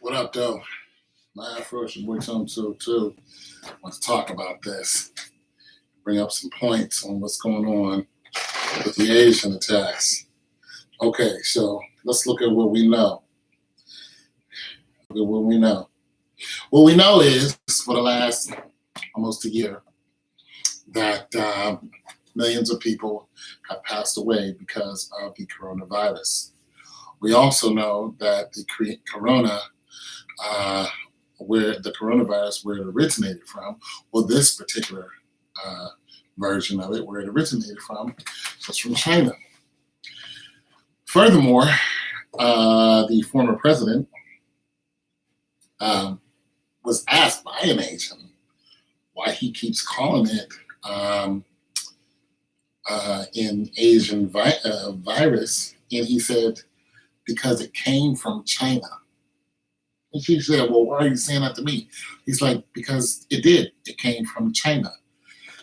What up, though? My first your boy Tom too. I want to talk about this. Bring up some points on what's going on with the Asian attacks. Okay, so let's look at what we know. Look at what we know. What we know is for the last almost a year that millions of people have passed away because of the coronavirus. We also know that the coronavirus, where it originated from, well, this particular version of it, where it originated from, was from China. Furthermore, the former president was asked by an Asian why he keeps calling it an Asian virus, and he said, because it came from China. And she said, well, why are you saying that to me? He's like, because it did. It came from China.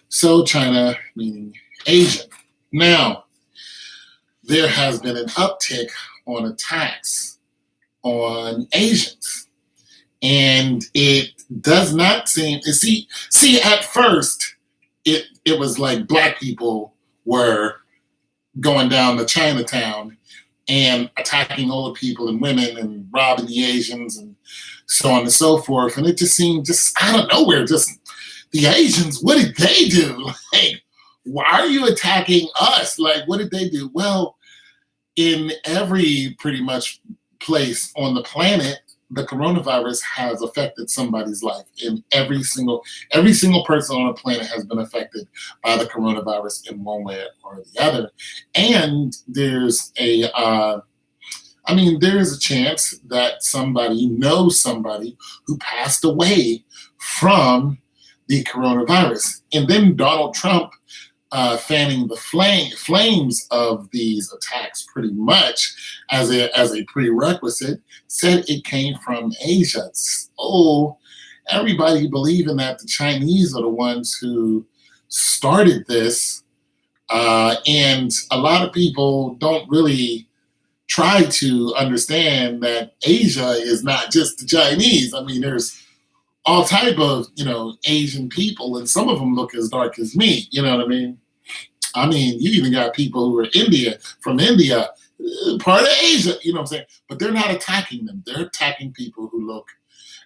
So China, meaning Asian. Now, there has been an uptick on attacks on Asians. And it does not seem, see, at first, it was like black people were going down to Chinatown and attacking old people and women and robbing the Asians and so on and so forth. And it just seemed just out of nowhere, just the Asians, what did they do? Like, why are you attacking us? Like, what did they do? Well, in every pretty much place on the planet, the coronavirus has affected somebody's life. And every single person on the planet has been affected by the coronavirus in one way or the other. And there's there is a chance that somebody knows somebody who passed away from the coronavirus. And then Donald Trump, fanning the flames of these attacks pretty much as a prerequisite, said it came from Asia. So everybody believing that the Chinese are the ones who started this, and a lot of people don't really try to understand that Asia is not just the Chinese. I mean, there's all type of, Asian people, and some of them look as dark as me, you know what I mean? I mean, you even got people who are from India, part of Asia, you know what I'm saying? But they're not attacking them. They're attacking people who look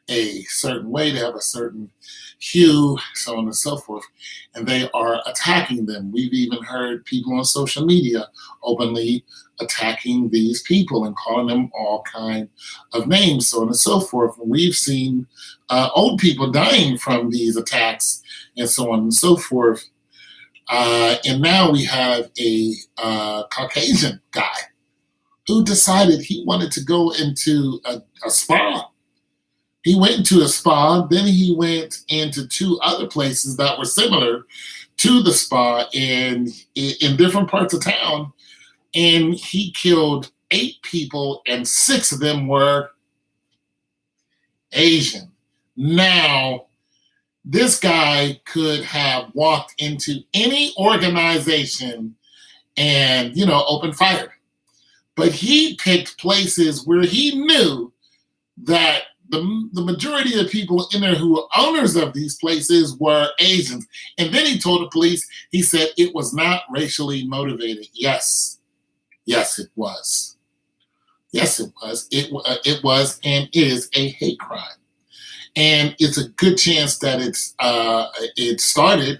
a certain way, they have a certain hue, so on and so forth, and they are attacking them. We've even heard people on social media openly attacking these people and calling them all kind of names, so on and so forth. And we've seen old people dying from these attacks and so on and so forth. And now we have a Caucasian guy who decided he wanted to go into a spa. He went into a spa, then he went into two other places that were similar to the spa in different parts of town, and he killed 8 people, and 6 of them were Asian. Now, this guy could have walked into any organization and, opened fire. But he picked places where he knew that the majority of people in there who were owners of these places were Asians. And then he told the police, he said it was not racially motivated. Yes, it was. Yes, it was. It was and is a hate crime. And it's a good chance that it started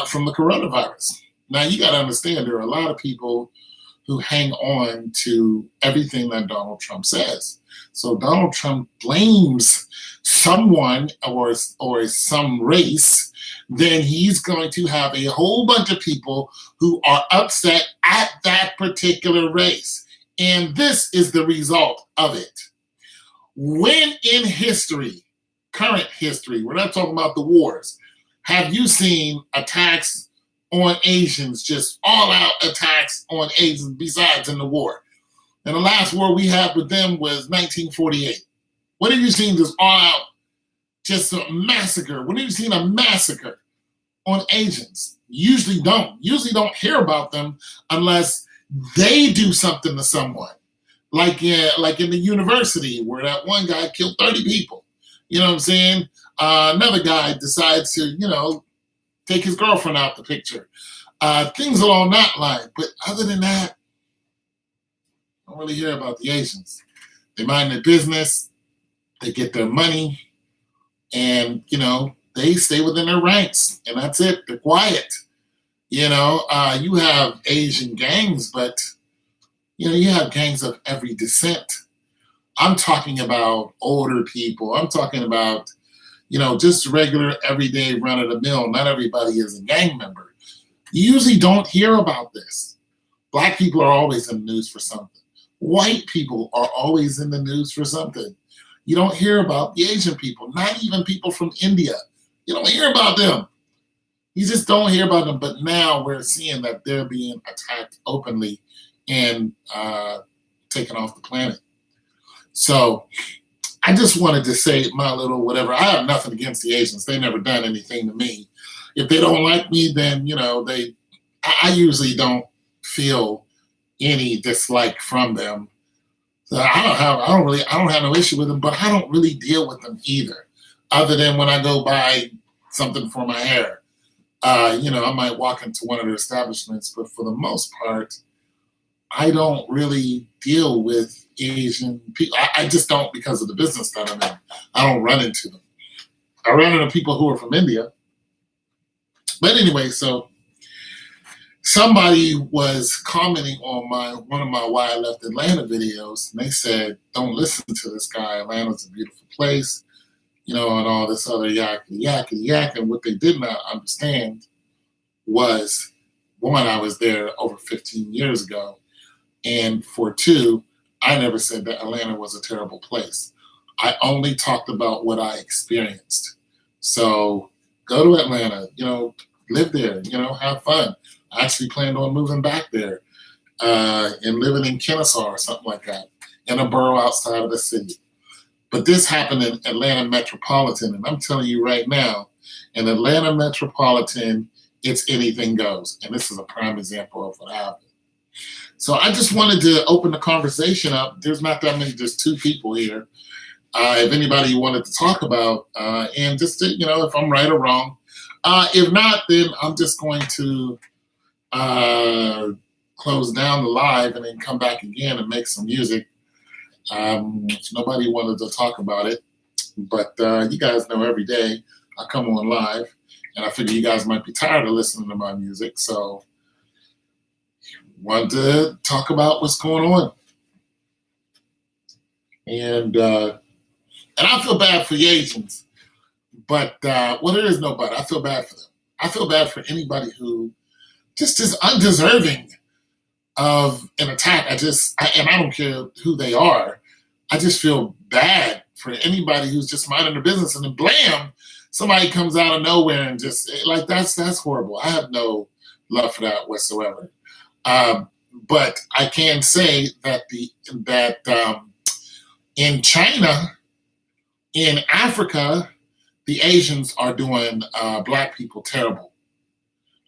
from the coronavirus. Now, you got to understand, there are a lot of people who hang on to everything that Donald Trump says. So Donald Trump blames someone or some race, then he's going to have a whole bunch of people who are upset at that particular race. And this is the result of it. When in history, current history, we're not talking about the wars, have you seen attacks on Asians, just all-out attacks on Asians besides in the war? And the last war we had with them was 1948. When have you seen this all-out, just a massacre? When have you seen a massacre on Asians? Usually don't. Usually don't hear about them unless they do something to someone. like in the university where that one guy killed 30 people. You know what I'm saying? Another guy decides to, take his girlfriend out the picture. Things along that line. But other than that, I don't really hear about the Asians. They mind their business, they get their money, and they stay within their ranks, and that's it. They're quiet. You have Asian gangs, but you have gangs of every descent. I'm talking about older people. I'm talking about, just regular, everyday run of the mill. Not everybody is a gang member. You usually don't hear about this. Black people are always in the news for something. White people are always in the news for something. You don't hear about the Asian people, not even people from India. You don't hear about them. You just don't hear about them. But now we're seeing that they're being attacked openly and taken off the planet. So I just wanted to say my little whatever. I have nothing against the Asians. They never done anything to me. If they don't like me, then I usually don't feel any dislike from them. So I don't have no issue with them, but I don't really deal with them either. Other than when I go buy something for my hair, I might walk into one of their establishments, but for the most part, I don't really deal with Asian people. I just don't because of the business that I'm in. I don't run into them. I run into people who are from India. But anyway, so somebody was commenting on one of my Why I Left Atlanta videos, and they said, don't listen to this guy. Atlanta's a beautiful place, and all this other yak. And what they did not understand was, one, I was there over 15 years ago. And for two, I never said that Atlanta was a terrible place. I only talked about what I experienced. So go to Atlanta, live there, have fun. I actually planned on moving back there and living in Kennesaw or something like that, in a borough outside of the city. But this happened in Atlanta Metropolitan, and I'm telling you right now, in Atlanta Metropolitan, it's anything goes. And this is a prime example of what happened. So I just wanted to open the conversation up. There's not that many, just two people here. If anybody wanted to talk about, and just to, if I'm right or wrong. If not, then I'm just going to close down the live and then come back again and make some music. Nobody wanted to talk about it, but you guys know every day I come on live, and I figure you guys might be tired of listening to my music, so wanted to talk about what's going on. And I feel bad for the Asians, but there is no but. I feel bad for them. I feel bad for anybody who just is undeserving of an attack. And I don't care who they are. I just feel bad for anybody who's just minding their business, and then blam, somebody comes out of nowhere and just that's horrible. I have no love for that whatsoever. But I can say that in China, in Africa, the Asians are doing Black people terrible.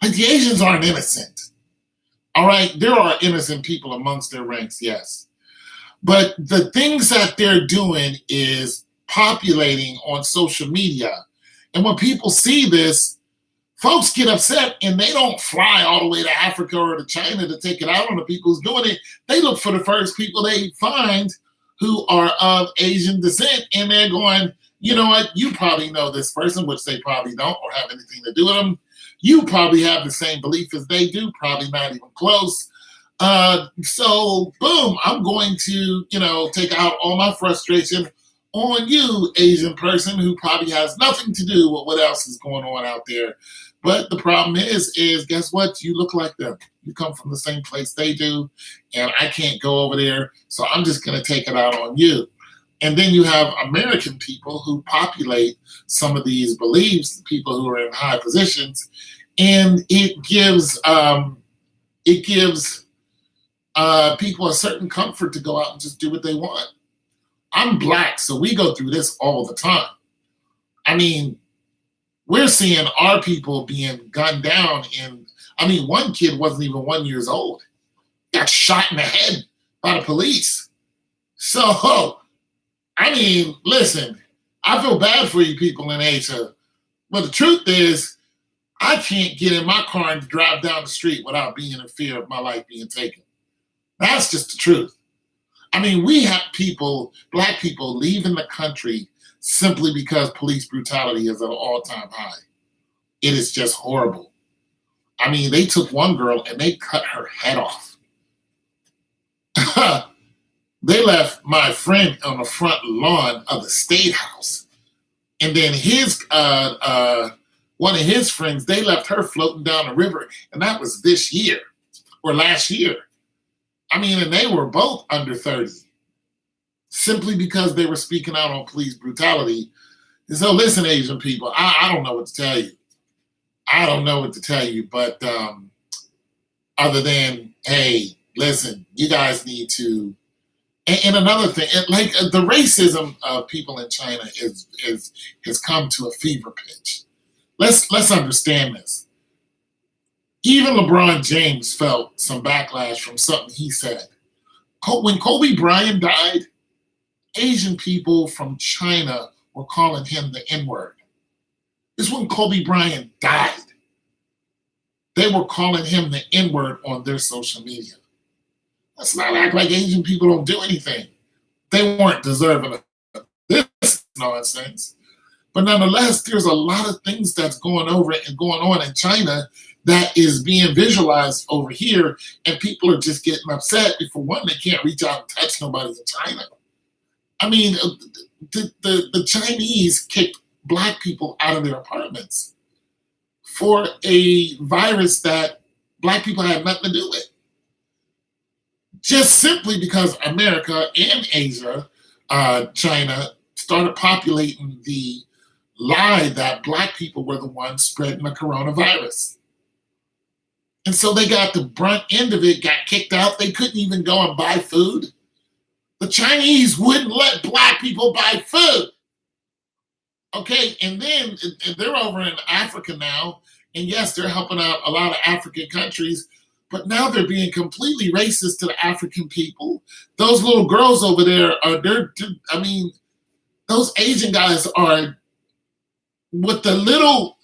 Like, the Asians aren't innocent. All right, there are innocent people amongst their ranks, yes. But the things that they're doing is populating on social media. And when people see this, folks get upset, and they don't fly all the way to Africa or to China to take it out on the people who's doing it. They look for the first people they find who are of Asian descent, and they're going, you know what, you probably know this person, which they probably don't or have anything to do with them. You probably have the same belief as they do, probably not even close. So, boom, I'm going to, take out all my frustration on you, Asian person, who probably has nothing to do with what else is going on out there. But the problem is guess what? You look like them. You come from the same place they do, and I can't go over there, so I'm just going to take it out on you. And then you have American people who populate some of these beliefs, people who are in high positions, and it gives people a certain comfort to go out and just do what they want. I'm Black, so we go through this all the time. I mean, we're seeing our people being gunned down, and one kid wasn't even 1 year old. Got shot in the head by the police. So, I mean, listen, I feel bad for you people in Asia, but the truth is, I can't get in my car and drive down the street without being in fear of my life being taken. That's just the truth. I mean, we have people, black people, leaving the country simply because police brutality is at an all-time high. It is just horrible. I mean, they took one girl and they cut her head off. They left my friend on the front lawn of the State House. And then his one of his friends, they left her floating down the river. And that was this year or last year. I mean, and they were both under 30 simply because they were speaking out on police brutality. And so listen, Asian people, I don't know what to tell you. I don't know what to tell you, but other than, hey, listen, you guys need to. And another thing, like the racism of people in China has come to a fever pitch. Let's understand this. Even LeBron James felt some backlash from something he said. When Kobe Bryant died, Asian people from China were calling him the N-word. This is when Kobe Bryant died. They were calling him the N-word on their social media. Let's not act like Asian people don't do anything. They weren't deserving of this nonsense. But nonetheless, there's a lot of things that's going on in China that is being visualized over here, and people are just getting upset. For one, they can't reach out and touch nobody in China. I mean, the Chinese kicked black people out of their apartments for a virus that black people had nothing to do with. Just simply because America and Asia, China, started populating the lie that black people were the ones spreading the coronavirus. And so they got the brunt end of it, got kicked out. They couldn't even go and buy food. The Chinese wouldn't let black people buy food. Okay, and then they're over in Africa now. And yes, they're helping out a lot of African countries, but now they're being completely racist to the African people. Those little girls over there those Asian guys are with the little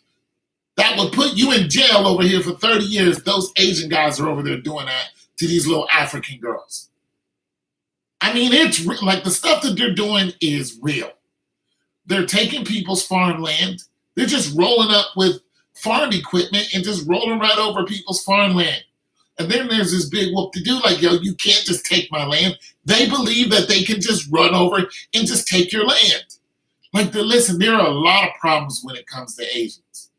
that would put you in jail over here for 30 years. Those Asian guys are over there doing that to these little African girls. I mean, it's like the stuff that they're doing is real. They're taking people's farmland. They're just rolling up with farm equipment and just rolling right over people's farmland. And then there's this big whoop-de-doo like, yo, you can't just take my land. They believe that they can just run over and just take your land. Like, listen, there are a lot of problems when it comes to Asians.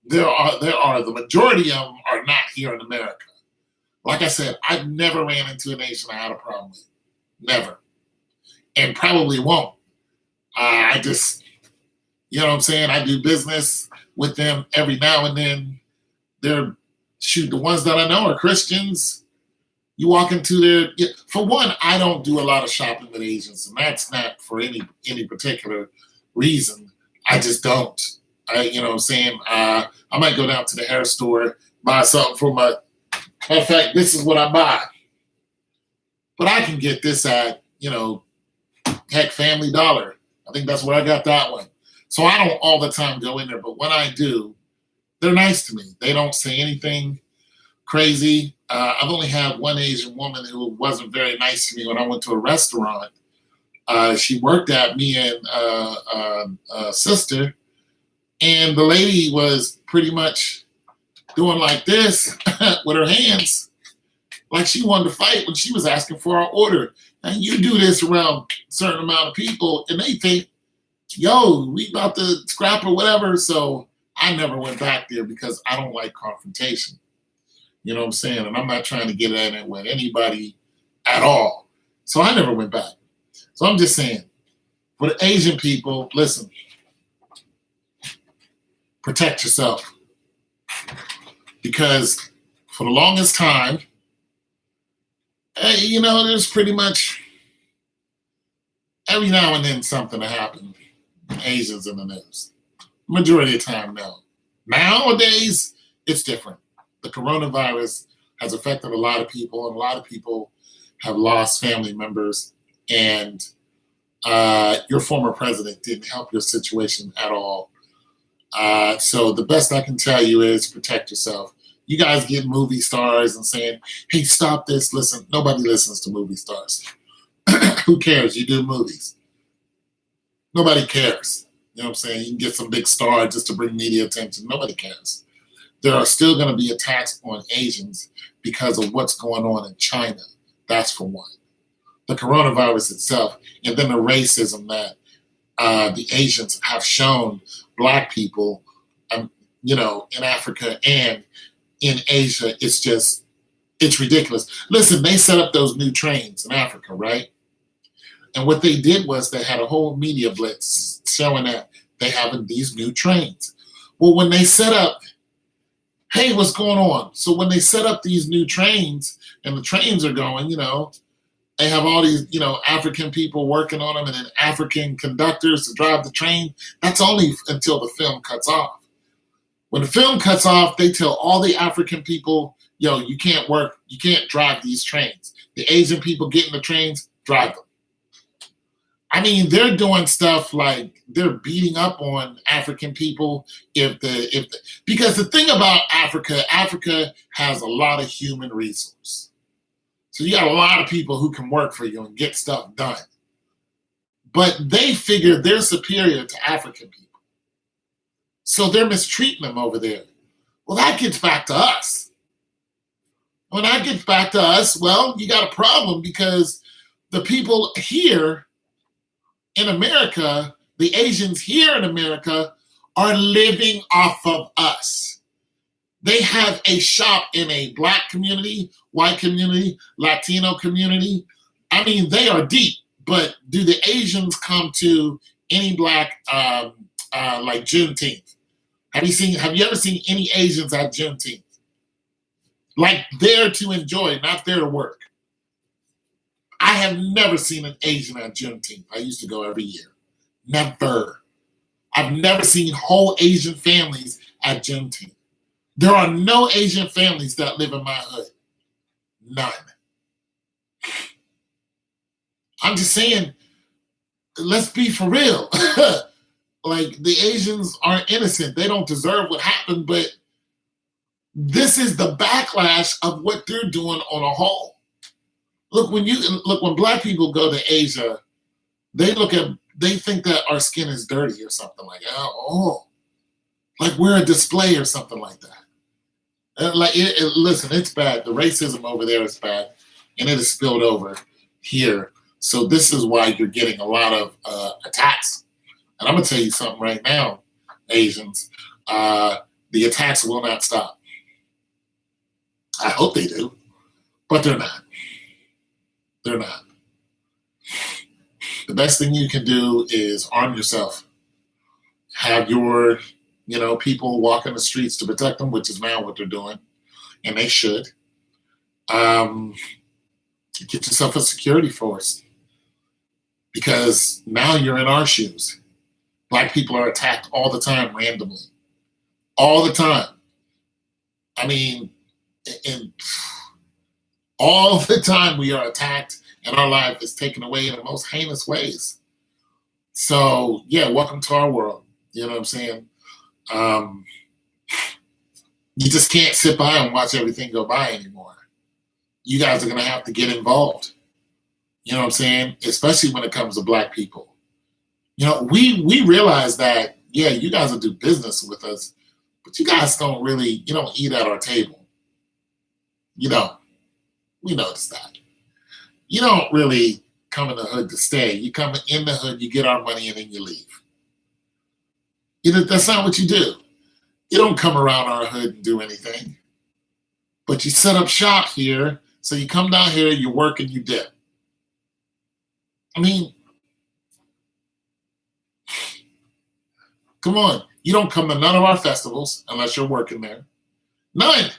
There are the majority of them are not here in America. Like I said, I've never ran into an Asian I had a problem with. Never. And probably won't. I just, you know what I'm saying? I do business with them every now and then. The ones that I know are Christians. You walk into for one, I don't do a lot of shopping with Asians, and that's not for any particular reason. I just don't. You know what I'm saying? I might go down to the hair store, buy something for my, matter of fact, this is what I buy. But I can get this at, heck, Family Dollar. I think that's where I got that one. So I don't all the time go in there, but when I do, they're nice to me. They don't say anything crazy. I've only had one Asian woman who wasn't very nice to me when I went to a restaurant. She worked at me and a sister, and the lady was pretty much doing like this with her hands, like she wanted to fight when she was asking for our order. And you do this around a certain amount of people, and they think, yo, we about to scrap or whatever. So I never went back there because I don't like confrontation. You know what I'm saying? And I'm not trying to get at it with anybody at all. So I never went back. So I'm just saying, for the Asian people, listen, protect yourself. Because for the longest time, there's pretty much every now and then something to happen. Asians in the news. Majority of the time, no. Nowadays, it's different. The coronavirus has affected a lot of people, and a lot of people have lost family members. and your former president didn't help your situation at all. So the best I can tell you is protect yourself. You guys get movie stars and saying, hey, stop this. Listen, nobody listens to movie stars. Who cares? You do movies. Nobody cares. You know what I'm saying? You can get some big star just to bring media attention. Nobody cares. There are still going to be attacks on Asians because of what's going on in China. That's for one. The coronavirus itself, and then the racism that the Asians have shown Black people, in Africa and in Asia. It's ridiculous. Listen, they set up those new trains in Africa, right? And what they did was they had a whole media blitz showing that they have these new trains. Well, when they set up, hey, what's going on? So when they set up these new trains and the trains are going, they have all these, African people working on them and then African conductors to drive the train. That's only until the film cuts off. When the film cuts off, they tell all the African people, you can't work, you can't drive these trains. The Asian people get in the trains, drive them. I mean, they're doing stuff like they're beating up on African people because the thing about Africa has a lot of human resource. So you got a lot of people who can work for you and get stuff done. But they figure they're superior to African people. So they're mistreating them over there. Well, that gets back to us. When that gets back to us, well, you got a problem because the people here in America, the Asians here in America, are living off of us. They have a shop in a Black community, white community, Latino community. I mean, they are deep, but do the Asians come to any Black, like Juneteenth? Have you ever seen any Asians at Juneteenth? Like there to enjoy, not there to work. I have never seen an Asian at Juneteenth. I used to go every year. Never. I've never seen whole Asian families at Juneteenth. There are no Asian families that live in my hood. None. I'm just saying, let's be for real. Like the Asians aren't innocent. They don't deserve what happened, but this is the backlash of what they're doing on a whole. Look, when Black people go to Asia, they think that our skin is dirty or something like that. Oh, like we're a display or something like that. Listen, it's bad. The racism over there is bad, and it has spilled over here. So this is why you're getting a lot of attacks. And I'm gonna tell you something right now, Asians. The attacks will not stop. I hope they do, but they're not. They're not. The best thing you can do is arm yourself. Have your, people walking the streets to protect them, which is now what they're doing, and they should. Get yourself a security force because now you're in our shoes. Black people are attacked all the time, randomly, all the time. I mean, and all the time we are attacked and our life is taken away in the most heinous ways. So yeah, welcome to our world. You know what I'm saying? You just can't sit by and watch everything go by anymore. You guys are gonna have to get involved. You know what I'm saying? Especially when it comes to Black people. We realize that, yeah, you guys will do business with us, but you guys don't eat at our table. You don't. We noticed that. You don't really come in the hood to stay. You come in the hood, you get our money, and then you leave. That's not what you do. You don't come around our hood and do anything. But you set up shop here, so you come down here, you work, and you dip. I mean, come on. You don't come to none of our festivals unless you're working there. None.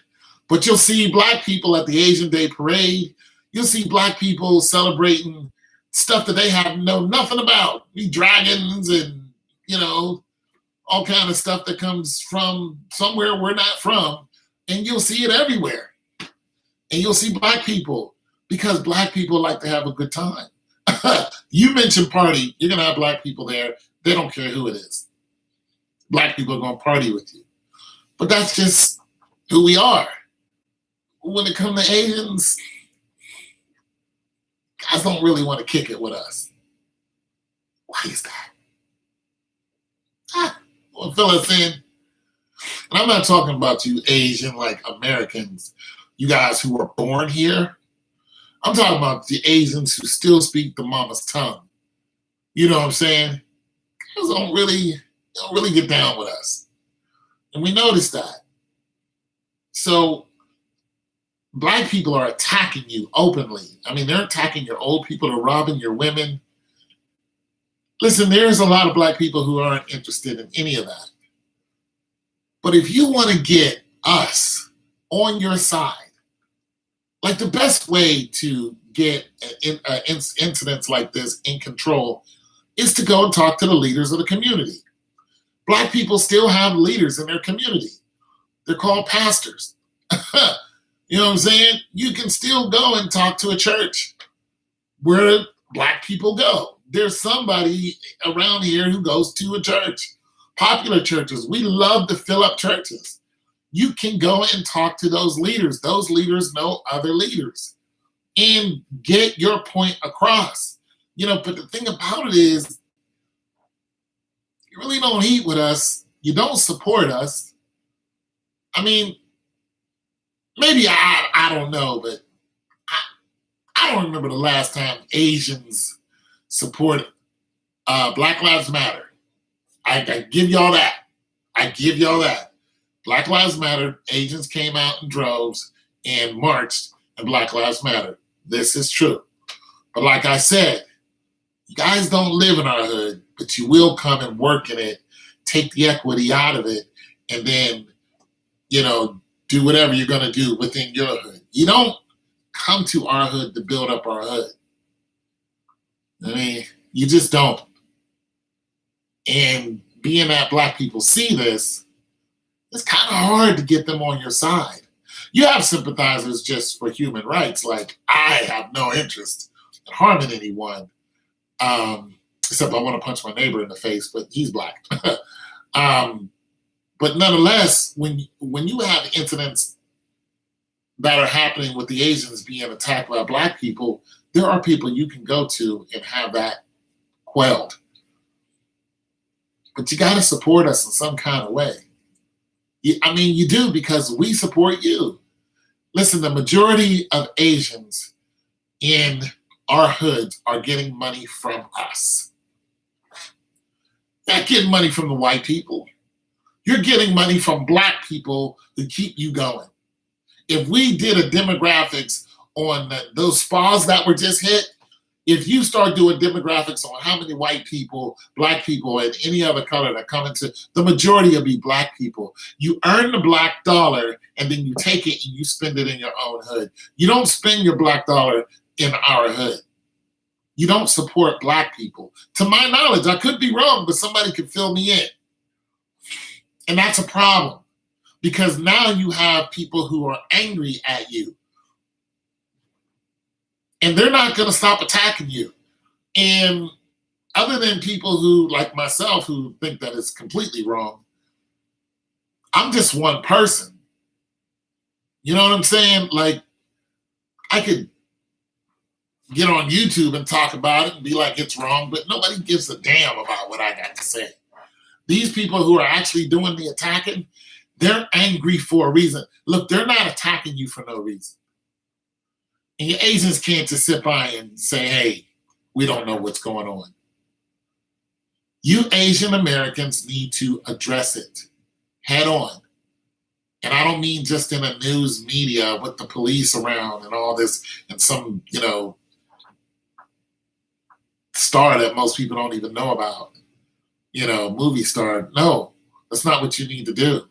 But you'll see Black people at the Asian Day Parade. You'll see Black people celebrating stuff that they know nothing about. Dragons and, all kind of stuff that comes from somewhere we're not from. And you'll see it everywhere. And you'll see Black people because Black people like to have a good time. You mention party, you're gonna have black people there. They don't care who it is. Black people are gonna party with you. But that's just who we are. When it comes to Asians, guys don't really want to kick it with us. Why is that? Well, fill us in. And I'm not talking about you Asian like Americans, you guys who were born here. I'm talking about the Asians who still speak the mama's tongue. You know what I'm saying? Guys don't really get down with us. And we noticed that. So black people are attacking you openly. I mean, they're attacking your old people, they're robbing your women. Listen, there's a lot of black people who aren't interested in any of that. But if you want to get us on your side, like the best way to get incidents like this in control is to go and talk to the leaders of the community. Black people still have leaders in their community. They're called pastors. You know what I'm saying? You can still go and talk to a church where black people go. There's somebody around here who goes to a church. Popular churches. We love to fill up churches. You can go and talk to those leaders. Those leaders know other leaders and get your point across. You know, but the thing about it is, you really don't eat with us. You don't support us. I mean, maybe I don't know, but I don't remember the last time Asians supported Black Lives Matter. I give y'all that. I give y'all that. Black Lives Matter, Asians came out in droves and marched, and Black Lives Matter. This is true. But like I said, you guys don't live in our hood, but you will come and work in it, take the equity out of it, and then, you know, do whatever you're going to do within your hood. You don't come to our hood to build up our hood. I mean, you just don't. And being that black people see this, it's kind of hard to get them on your side. You have sympathizers just for human rights. Like, I have no interest in harming anyone, except I want to punch my neighbor in the face, but he's black. But nonetheless, when you have incidents that are happening with the Asians being attacked by black people, there are people you can go to and have that quelled. But you got to support us in some kind of way. I mean, you do, because we support you. Listen, the majority of Asians in our hoods are getting money from us. Not getting money from the white people. You're getting money from black people who keep you going. If we did a demographics on those spas that were just hit, if you start doing demographics on how many white people, black people, and any other color that come into, the majority will be black people. You earn the black dollar and then you take it and you spend it in your own hood. You don't spend your black dollar in our hood. You don't support black people. To my knowledge, I could be wrong, but somebody could fill me in. And that's a problem, because now you have people who are angry at you. And they're not going to stop attacking you. And other than people who, like myself, who think that it's completely wrong, I'm just one person. You know what I'm saying? Like, I could get on YouTube and talk about it and be like, it's wrong, but nobody gives a damn about what I got to say. These people who are actually doing the attacking, they're angry for a reason. Look, they're not attacking you for no reason. And your Asians can't just sit by and say, hey, we don't know what's going on. You Asian Americans need to address it head on. And I don't mean just in a news media with the police around and all this and some, you know, star that most people don't even know about, you know, movie star. No, that's not what you need to do.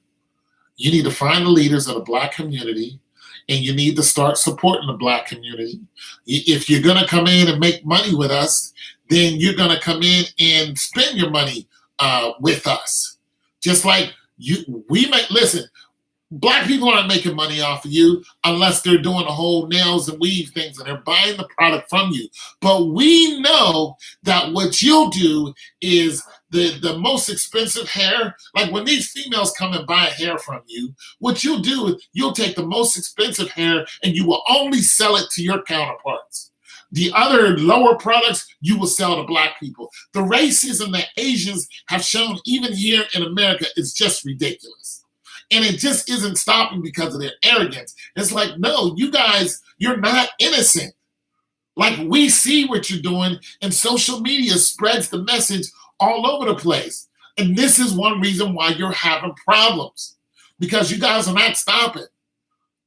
You need to find the leaders of the black community, and you need to start supporting the black community. If you're going to come in and make money with us, then you're going to come in and spend your money with us. Just like we make, listen, Black people aren't making money off of you unless they're doing the whole nails and weave things and they're buying the product from you. But we know that what you'll do is the most expensive hair, like when these females come and buy hair from you, what you'll do is you'll take the most expensive hair and you will only sell it to your counterparts. The other lower products you will sell to black people. The racism that Asians have shown, even here in America, is just ridiculous. And it just isn't stopping because of their arrogance. It's like, no, you guys, you're not innocent. Like, we see what you're doing, and social media spreads the message all over the place. And this is one reason why you're having problems, because you guys are not stopping.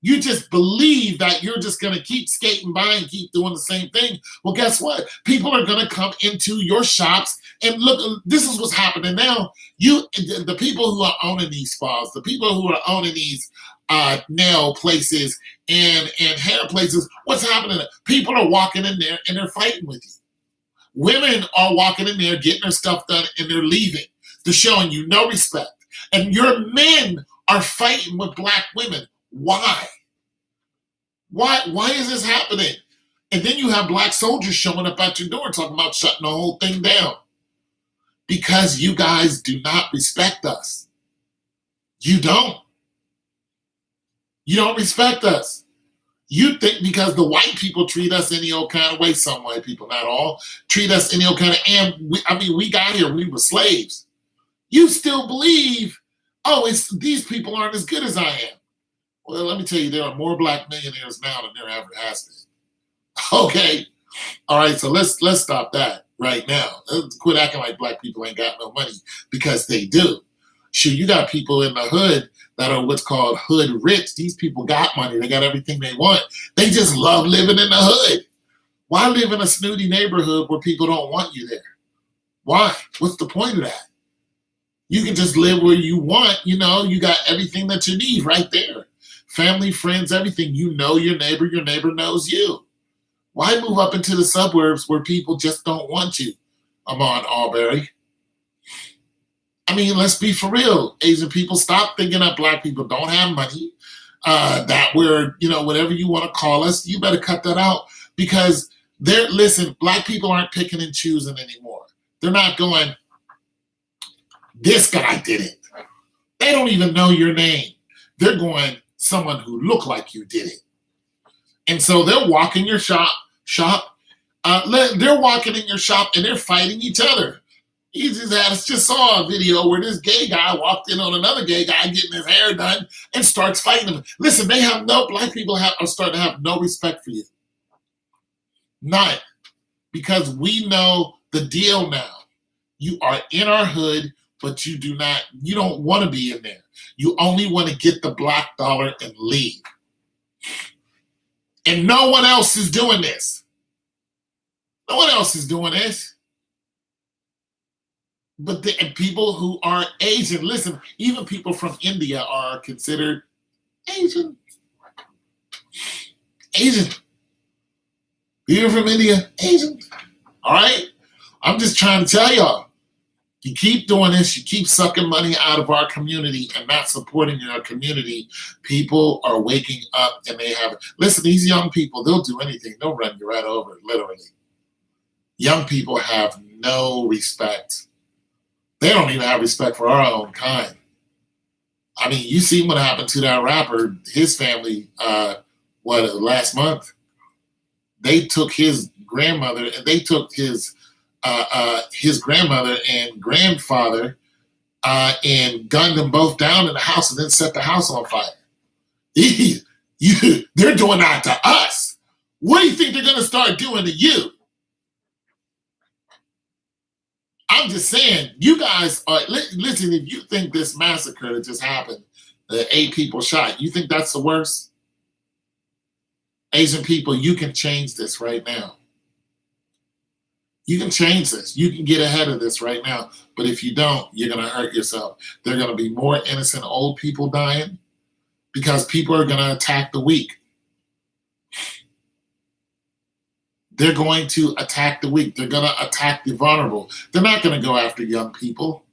You just believe that you're just going to keep skating by and keep doing the same thing. Well, guess what? People are going to come into your shops and look. This is what's happening now. The people who are owning these spas, the people who are owning these nail places and hair places, what's happening? People are walking in there and they're fighting with you. Women are walking in there, getting their stuff done, and they're leaving. They're showing you no respect. And your men are fighting with black women. Why? Why is this happening? And then you have black soldiers showing up at your door talking about shutting the whole thing down. Because you guys do not respect us. You don't. You don't respect us. You think because the white people treat us any old kind of way, some white people, not all, treat us any old kind of, and we got here, we were slaves. You still believe, oh, these people aren't as good as I am. Well, let me tell you, there are more black millionaires now than there ever has been. Okay. All right, so let's stop that right now. Let's quit acting like black people ain't got no money, because they do. Sure, you got people in the hood that are what's called hood rich. These people got money. They got everything they want. They just love living in the hood. Why live in a snooty neighborhood where people don't want you there? Why? What's the point of that? You can just live where you want. You know, you got everything that you need right there. Family, friends, everything. You know your neighbor knows you. Why move up into the suburbs where people just don't want you? Ahmaud Arbery. I mean, let's be for real. Asian people, stop thinking that black people don't have money, that we're, whatever you want to call us. You better cut that out, because listen, black people aren't picking and choosing anymore. They're not going, this guy did it. They don't even know your name. They're going, someone who looked like you did it. And so they're walking your shop. They're walking in your shop and they're fighting each other. You just saw a video where this gay guy walked in on another gay guy getting his hair done and starts fighting him. Listen, black people are starting to have no respect for you. None. Because we know the deal now. You are in our hood, but you don't want to be in there. You only want to get the black dollar and leave. And no one else is doing this. No one else is doing this. But people who are Asian, listen, even people from India are considered Asian. Asian. You're from India, Asian. All right? I'm just trying to tell y'all. You keep doing this, you keep sucking money out of our community and not supporting your community. People are waking up and listen, these young people, they'll do anything. They'll run you right over, literally. Young people have no respect. They don't even have respect for our own kind. I mean, you see what happened to that rapper, his family, last month? They took his grandmother and they took his grandmother and grandfather and gunned them both down in the house and then set the house on fire. They're doing that to us. What do you think they're going to start doing to you? I'm just saying, you guys are, listen, if you think this massacre that just happened, the 8 people shot, you think that's the worst? Asian people, you can change this right now. You can change this. You can get ahead of this right now. But if you don't, you're going to hurt yourself. There are going to be more innocent old people dying because people are going to attack the weak. They're going to attack the weak. They're going to attack the vulnerable. They're not going to go after young people.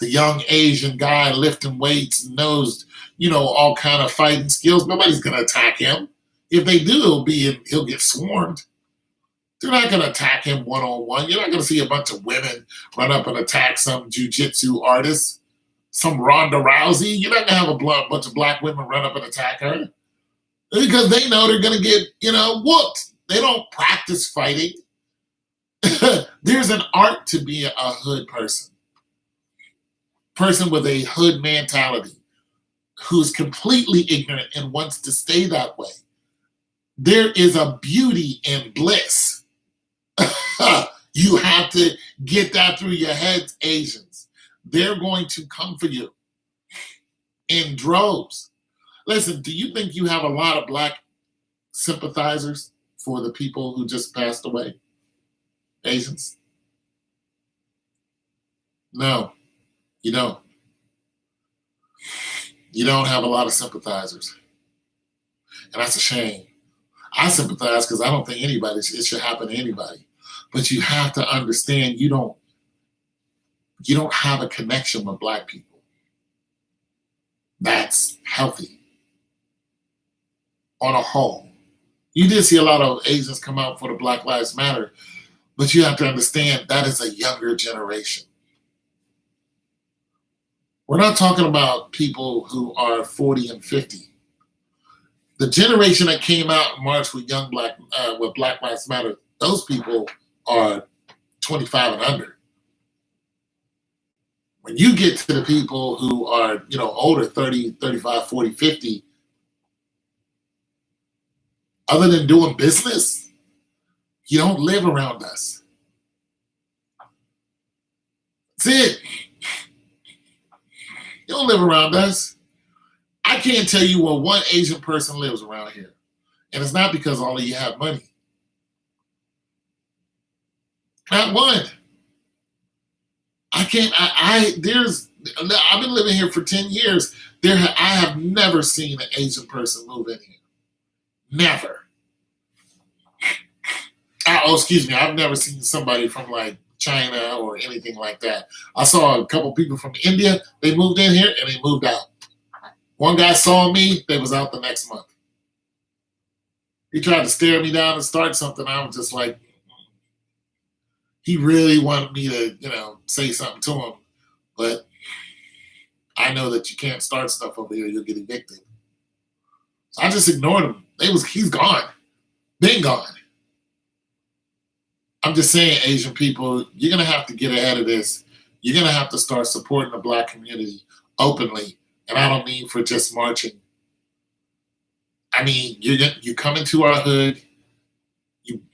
the young Asian guy lifting weights and knows, all kind of fighting skills. Nobody's going to attack him. If they do, he'll get swarmed. They're not going to attack him one-on-one. You're not going to see a bunch of women run up and attack some jiu-jitsu artist, some Ronda Rousey. You're not going to have a bunch of black women run up and attack her because they know they're going to get, whooped. They don't practice fighting. There's an art to be a hood person with a hood mentality who's completely ignorant and wants to stay that way. There is a beauty in bliss. You have to get that through your heads, Asians. They're going to come for you in droves. Listen, do you think you have a lot of black sympathizers for the people who just passed away? Asians? No, you don't. You don't have a lot of sympathizers. And that's a shame. I sympathize because I don't think it should happen to anybody. But you have to understand you don't have a connection with black people. That's healthy. On a whole. You did see a lot of Asians come out for the Black Lives Matter, but you have to understand that is a younger generation. We're not talking about people who are 40 and 50. The generation that came out in March with with Black Lives Matter, those people are 25 and under. When you get to the people who are, older, 30, 35, 40, 50, other than doing business, you don't live around us. That's it. You don't live around us. I can't tell you where one Asian person lives around here. And it's not because all of you have money. Not one. I can't, I've been living here for 10 years. I have never seen an Asian person move in here. Never. Excuse me. I've never seen somebody from like China or anything like that. I saw a couple people from India. They moved in here and they moved out. One guy saw me. They was out the next month. He tried to stare me down and start something. I was just like, he really wanted me to, say something to him. But I know that you can't start stuff over here. You'll get evicted. So I just ignored him. He's gone. Been gone. I'm just saying, Asian people, you're going to have to get ahead of this. You're going to have to start supporting the black community openly. And I don't mean for just marching. I mean, you come into our hood.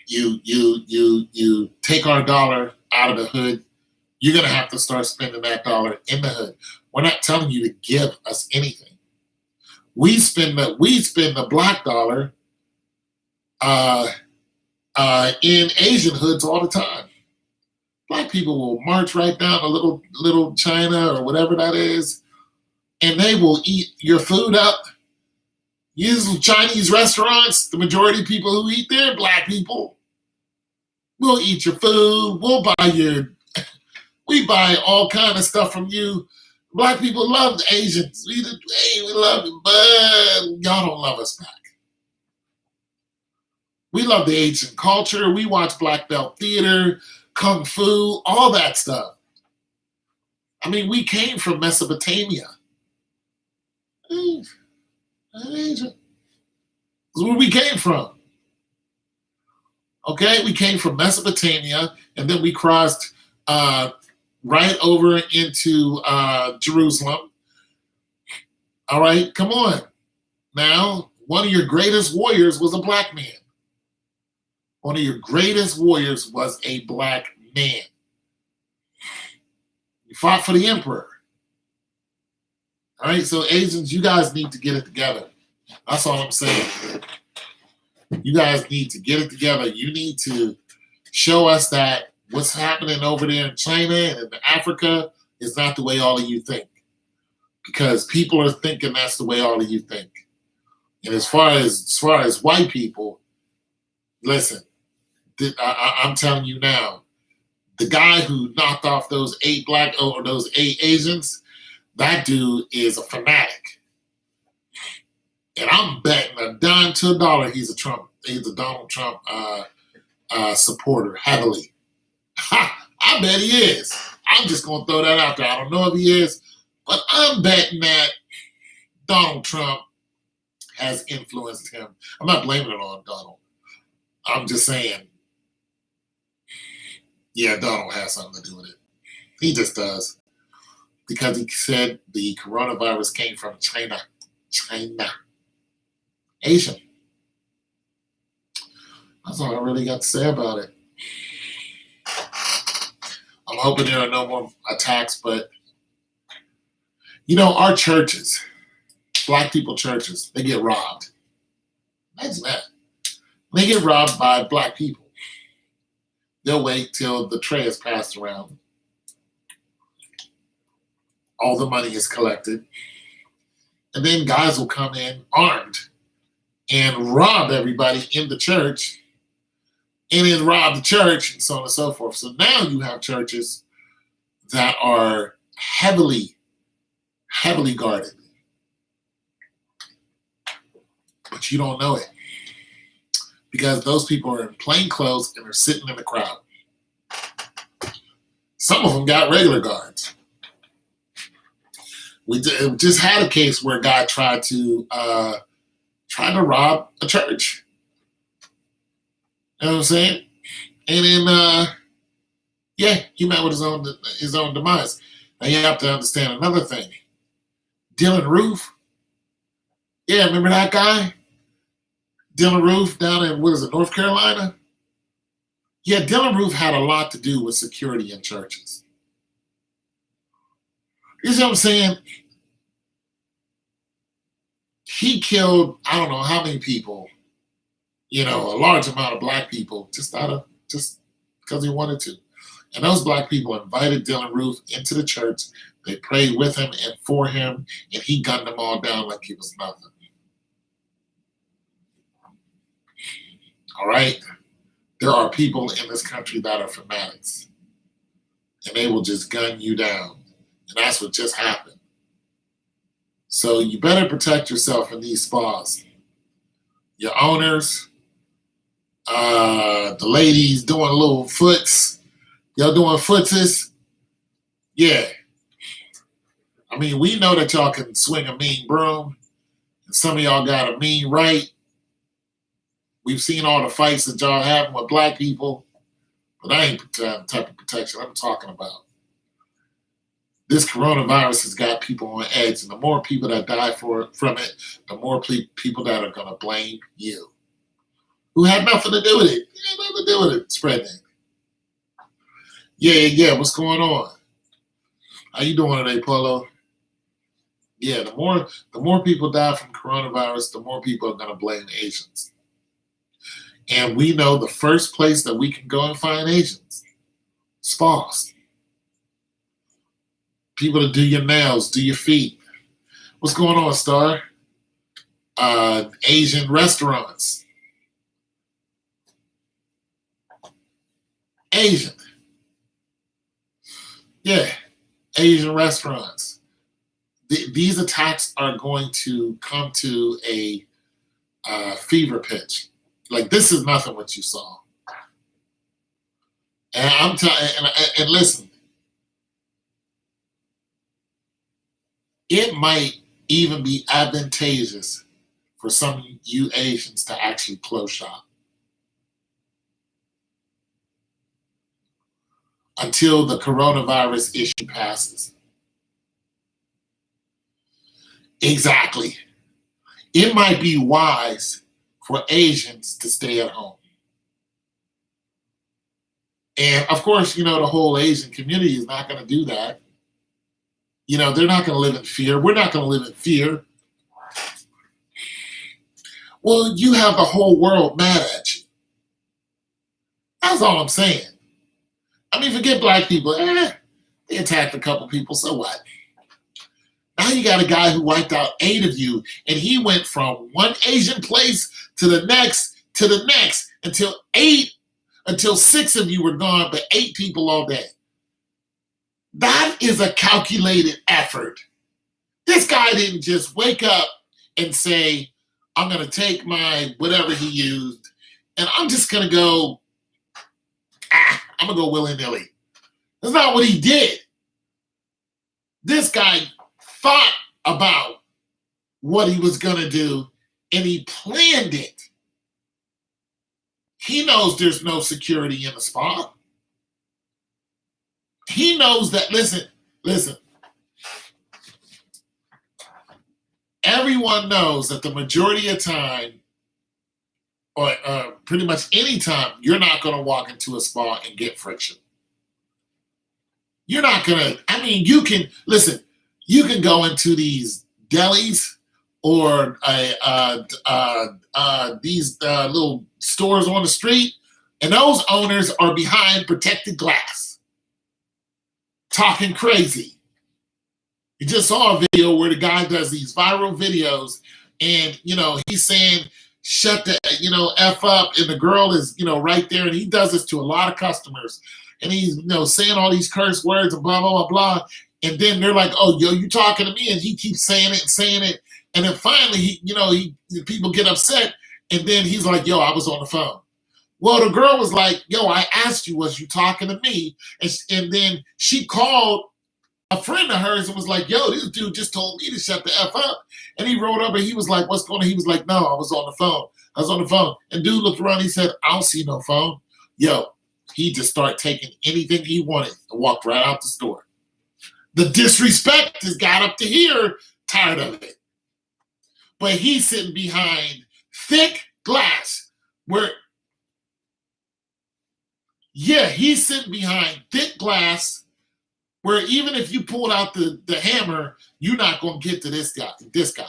You take our dollar out of the hood. You're going to have to start spending that dollar in the hood. We're not telling you to give us anything. We spend the black dollar in Asian hoods all the time. Black people will march right down to little China or whatever that is, and they will eat your food up. Use Chinese restaurants, the majority of people who eat there are black people. We'll eat your food. We buy all kind of stuff from you. Black people love the Asians. We love it, but y'all don't love us back. We love the Asian culture. We watch black belt theater, kung fu, all that stuff. I mean, we came from Mesopotamia. Asia. That's where we came from. Okay, we came from Mesopotamia, and then we crossed right over into Jerusalem. All right, come on. Now, one of your greatest warriors was a black man. One of your greatest warriors was a black man. You fought for the emperor. All right, so Asians, you guys need to get it together. That's all I'm saying. You guys need to get it together. You need to show us that what's happening over there in China and in Africa is not the way all of you think. Because people are thinking that's the way all of you think. And as far as white people, listen, I'm telling you now, The guy who knocked off those 8 Asians, that dude is a fanatic. And I'm betting a dime to a dollar he's a Donald Trump supporter heavily. Ha! I bet he is. I'm just going to throw that out there. I don't know if he is, but I'm betting that Donald Trump has influenced him. I'm not blaming it on Donald. I'm just saying, yeah, Donald has something to do with it. He just does. Because he said the coronavirus came from China. Asian. That's all I really got to say about it. I'm hoping there are no more attacks, but our churches, Black people churches, they get robbed. Imagine that. They get robbed by Black people. They'll wait till the tray is passed around. All the money is collected. And then guys will come in armed and rob everybody in the church and then rob the church and so on and so forth. So now you have churches that are heavily guarded. But you don't know it because those people are in plain clothes and they're sitting in the crowd. Some of them got regular guards. We just had a case where a guy tried to rob a church. You know what I'm saying? And then, he met with his own demise. Now you have to understand another thing. Dylan Roof. Yeah, remember that guy? Dylan Roof down in, North Carolina? Yeah, Dylan Roof had a lot to do with security in churches. You see what I'm saying? He killed, I don't know how many people, a large amount of Black people just because he wanted to. And those Black people invited Dylan Roof into the church. They prayed with him and for him, and he gunned them all down like he was nothing. All right? There are people in this country that are fanatics, and they will just gun you down. And that's what just happened. So you better protect yourself in these spas. Your owners, the ladies doing little foots. Y'all doing footses? Yeah. I mean, we know that y'all can swing a mean broom. And some of y'all got a mean right. We've seen all the fights that y'all having with Black people. But I ain't the type of protection I'm talking about. This coronavirus has got people on edge, and the more people that die from it, the more people that are going to blame you, who had nothing to do with it. You had nothing to do with it spreading it. Yeah. What's going on? How you doing today, Polo? Yeah, the more people die from coronavirus, the more people are going to blame Asians. And we know the first place that we can go and find Asians, spas. People to do your nails, do your feet. What's going on, Star? Asian restaurants. Asian. Yeah, Asian restaurants. These attacks are going to come to a fever pitch. Like, this is nothing what you saw. And I'm telling, and listen, it might even be advantageous for some of you Asians to actually close shop until the coronavirus issue passes. Exactly. It might be wise for Asians to stay at home. And of course, the whole Asian community is not going to do that. They're not going to live in fear. We're not going to live in fear. Well, you have the whole world mad at you. That's all I'm saying. I mean, forget Black people. They attacked a couple people, so what? Now you got a guy who wiped out 8 of you, and he went from one Asian place to the next until until 6 of you were gone, but 8 people all day. That is a calculated effort. This guy didn't just wake up and say, I'm going to take my whatever he used, and I'm just going to go, I'm going to go willy-nilly. That's not what he did. This guy thought about what he was going to do, and he planned it. He knows there's no security in the spa. He knows that, listen. Everyone knows that the majority of time, or pretty much any time, you're not going to walk into a spa and get friction. You're not going to, you can go into these delis or these little stores on the street, and those owners are behind protected glass, talking crazy. You just saw a video where the guy does these viral videos, and he's saying shut the F up, and the girl is right there, and he does this to a lot of customers, and he's saying all these curse words and blah blah blah blah, and then they're like, oh yo, you talking to me, and he keeps saying it, and then finally people get upset, and then he's like, yo, I was on the phone. Well, the girl was like, yo, I asked you, was you talking to me? And then she called a friend of hers and was like, yo, this dude just told me to shut the F up. And he rolled up and he was like, what's going on? He was like, no, I was on the phone. And dude looked around, he said, I don't see no phone. Yo, he just started taking anything he wanted and walked right out the store. The disrespect has got up to here, tired of it. But he's sitting behind thick glass he's sitting behind thick glass where even if you pulled out the hammer, you're not going to get to this guy.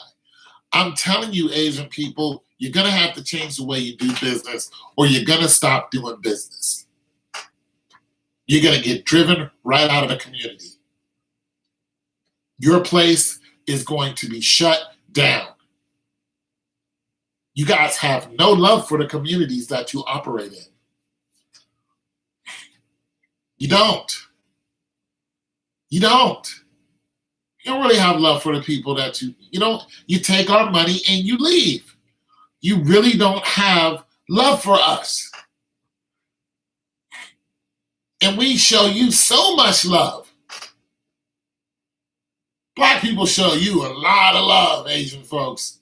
I'm telling you, Asian people, you're going to have to change the way you do business, or you're going to stop doing business. You're going to get driven right out of the community. Your place is going to be shut down. You guys have no love for the communities that you operate in. You don't. You don't really have love for the people that you take our money and you leave. You really don't have love for us. And we show you so much love. Black people show you a lot of love, Asian folks.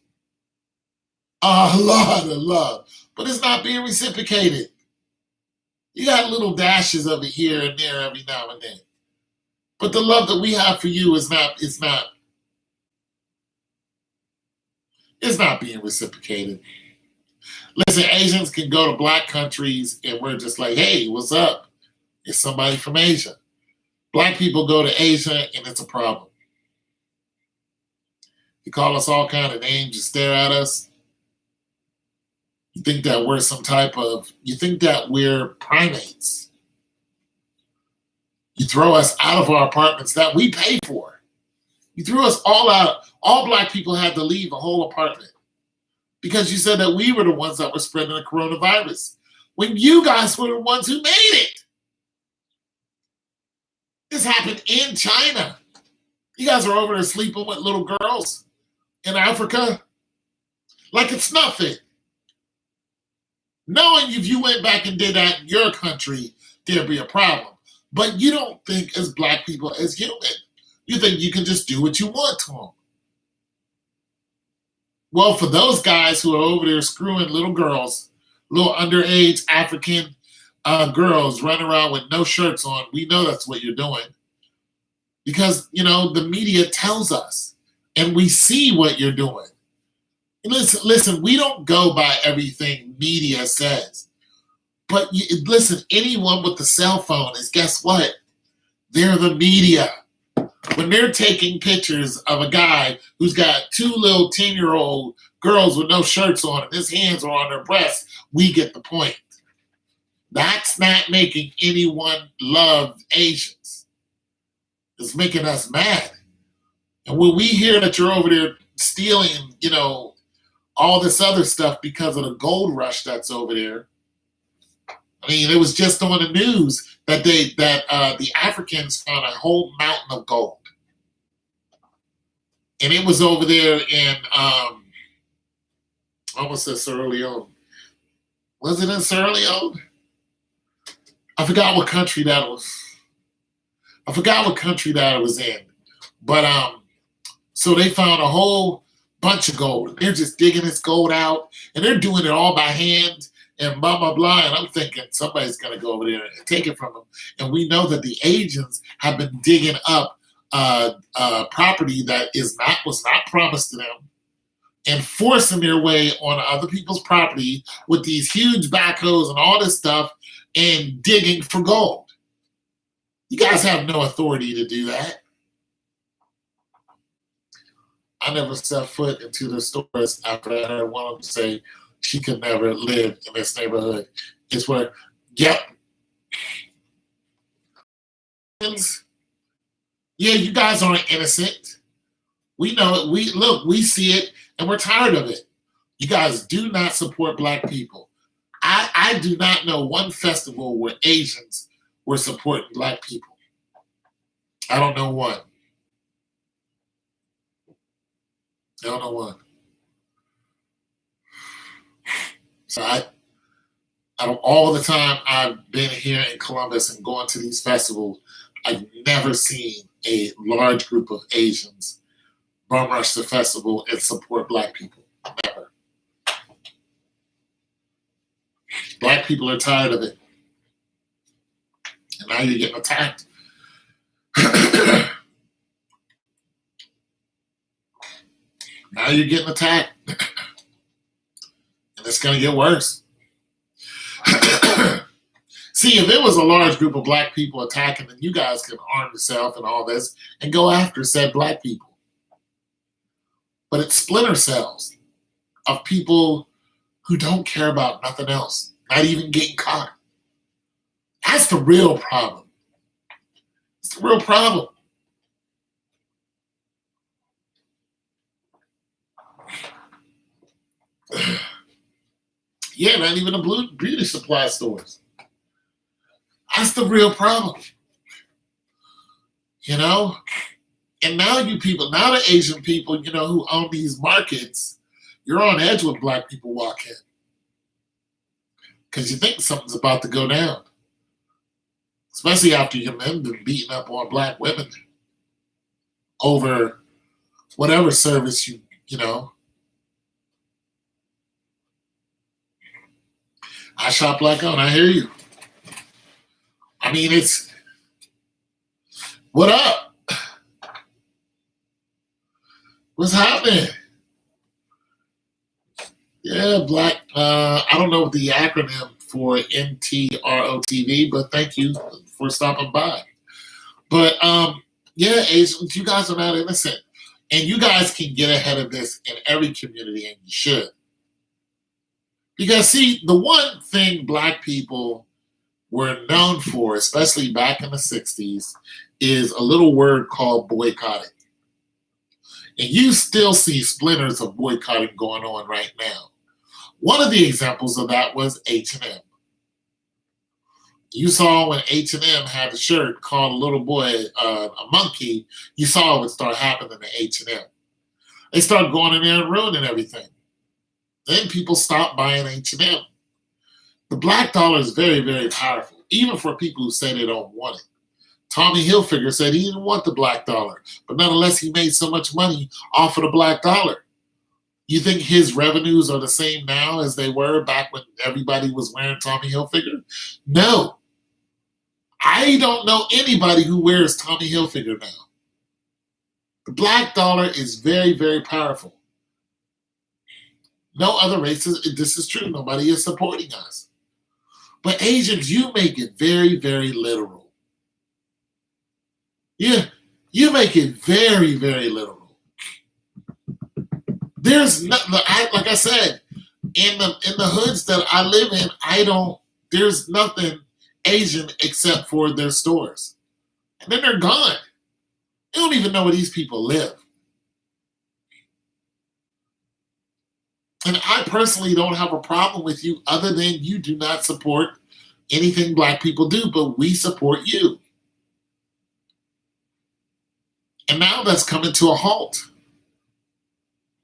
A lot of love. But it's not being reciprocated. You got little dashes of it here and there every now and then. But the love that we have for you is not being reciprocated. Listen, Asians can go to black countries and we're just like, hey, what's up? It's somebody from Asia. Black people go to Asia and it's a problem. You call us all kind of names, you stare at us. You think that we're primates. You throw us out of our apartments that we pay for. You threw us all out. All black people had to leave a whole apartment because you said that we were the ones that were spreading the coronavirus when you guys were the ones who made it. This happened in China. You guys are over there sleeping with little girls in Africa like it's nothing. Knowing if you went back and did that in your country, there'd be a problem. But you don't think as black people as human. You think you can just do what you want to them. Well, for those guys who are over there screwing little girls, little underage African girls running around with no shirts on, we know that's what you're doing. Because, the media tells us, and we see what you're doing. Listen, we don't go by everything media says. But listen, anyone with a cell phone is, guess what? They're the media. When they're taking pictures of a guy who's got 2 little 10-year-old girls with no shirts on and his hands are on their breasts, we get the point. That's not making anyone love Asians. It's making us mad. And when we hear that you're over there stealing, all this other stuff because of the gold rush that's over there, I mean, it was just on the news that the Africans found a whole mountain of gold, and it was over there in almost said Sierra Leone. Was it in Sierra Leone? I forgot what country that was. I forgot what country that it was in, but so they found a whole bunch of gold. They're just digging this gold out, and they're doing it all by hand and blah blah blah. And I'm thinking somebody's gonna go over there and take it from them. And we know that the agents have been digging up property that was not promised to them, and forcing their way on other people's property with these huge backhoes and all this stuff, and digging for gold. You guys have no authority to do that. I never set foot into the stores after I heard one of them say she could never live in this neighborhood. It's where, yep. Yeah, you guys aren't innocent. We know it. We see it, and we're tired of it. You guys do not support Black people. I do not know one festival where Asians were supporting Black people. I don't know one. I don't know one. So out of all the time I've been here in Columbus and going to these festivals, I've never seen a large group of Asians bum rush the festival and support Black people. Never. Black people are tired of it. And now you're getting attacked. Now you're getting attacked. And it's going to get worse. See, if it was a large group of Black people attacking, then you guys can arm yourself and all this and go after said Black people. But it's splinter cells of people who don't care about nothing else, not even getting caught. That's the real problem. It's the real problem. Yeah, not even the beauty supply stores. That's the real problem. You know? And now you people, now the Asian people, you know, who own these markets, you're on edge when Black people walk in. Because you think something's about to go down. Especially after your men been beating up on Black women over whatever service you know. I shop Black owned, I hear you. I mean, it's, what up? What's happening? Yeah, Black, I don't know the acronym for NTROTV, but thank you for stopping by. But yeah, Asians, you guys are not innocent. And you guys can get ahead of this in every community, and you should. Because see, the one thing Black people were known for, especially back in the 60s, is a little word called boycotting. And you still see splinters of boycotting going on right now. One of the examples of that was H&M. You saw when H&M had the shirt called a little boy a monkey, you saw it would start happening to H&M. They started going in there and ruining everything. Then people stopped buying H&M. The Black dollar is very, very powerful, even for people who say they don't want it. Tommy Hilfiger said he didn't want the Black dollar, but nonetheless he made so much money off of the Black dollar. You think his revenues are the same now as they were back when everybody was wearing Tommy Hilfiger? No. I don't know anybody who wears Tommy Hilfiger now. The Black dollar is very, very powerful. No other races, this is true, nobody is supporting us. But Asians, you make it very, very literal. Yeah, you make it very, very literal. There's nothing, like I said, in the hoods that I live in, there's nothing Asian except for their stores. And then they're gone. They don't even know where these people live. And I personally don't have a problem with you other than you do not support anything black people do, but we support you. And now that's coming to a halt.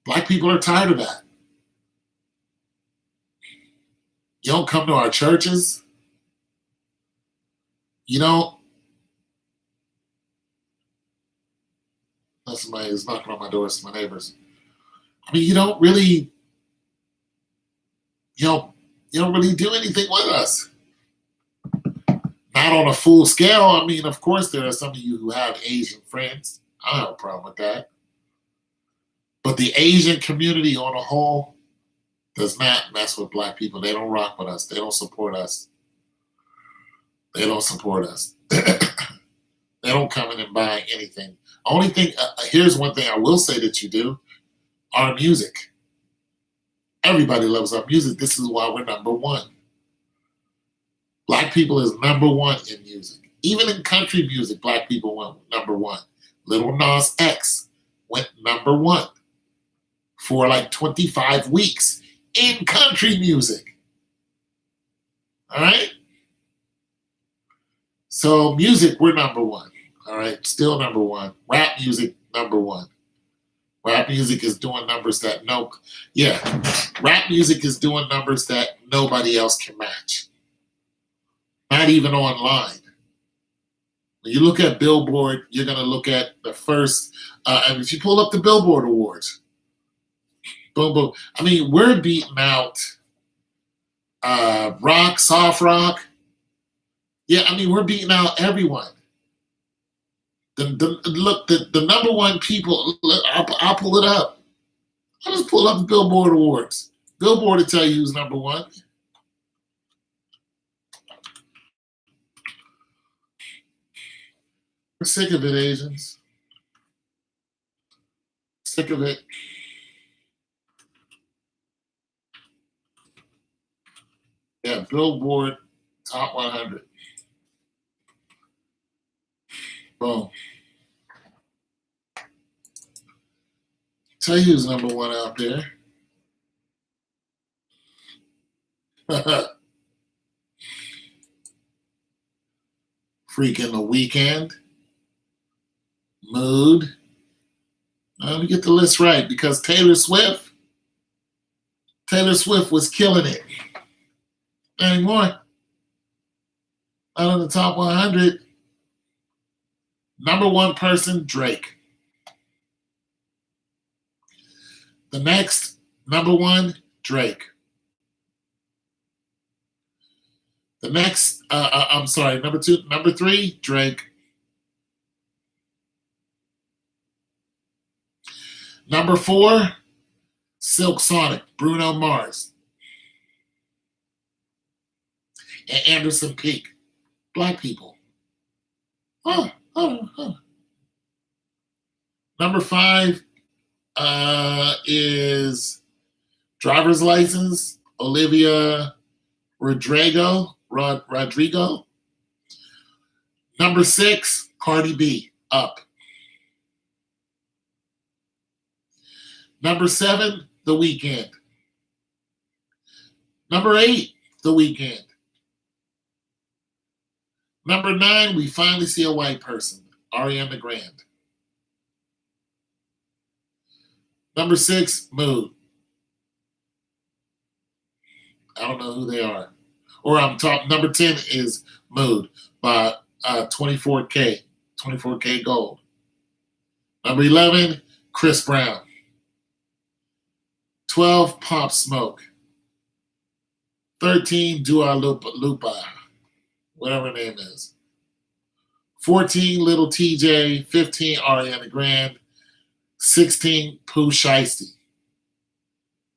Black people are tired of that. You don't come to our churches. You don't. Somebody is knocking on my door. It's my neighbors. I mean, you don't really, you don't really do anything with us. Not on a full scale. I mean, of course, there are some of you who have Asian friends. I don't have a problem with that. But the Asian community on a whole does not mess with black people. They don't rock with us. They don't support us. They don't support us. They don't come in and buy anything. Only thing, here's one thing I will say that you do, our music. Everybody loves our music. This is why we're number one. Black people is number one in music. Even in country music, black people went number one. Little Nas X went number one for like 25 weeks in country music. All right? So music, we're number one. All right, still number one. Rap music, number one. Rap music is doing numbers that rap music is doing numbers that nobody else can match. Not even online. When you look at Billboard, you're going to look at the first, and if you pull up the Billboard Awards, boom, boom. I mean, we're beating out rock, soft rock. Yeah, I mean, we're beating out everyone. The number one people, I'll pull it up. I'll just pull up the Billboard Awards. Billboard will tell you who's number one. We're sick of it, Asians. Sick of it. Yeah, Billboard Top 100. Boom. Tell you who's number one out there. Freaking The Weeknd. Mood. Let me get the list right because Taylor Swift was killing it. Not anymore. Out of the top 100. Number one person, Drake. The next, number one, Drake. The next, number three, Drake. Number four, Silk Sonic, Bruno Mars. And Anderson Peak. Black people. Number five is Driver's License, Olivia Rodrigo. Number six, Cardi B, Up. Number seven, The Weeknd. Number eight, The Weeknd. Number nine, we finally see a white person, Ariana Grande. Number six, Mood. I don't know who they are. Or number 10 is Mood by 24K Gold. Number 11, Chris Brown. 12, Pop Smoke. 13, Dua Lipa, whatever her name is. 14, Little TJ. 15, Ariana Grande. 16, Pooh Shiesty.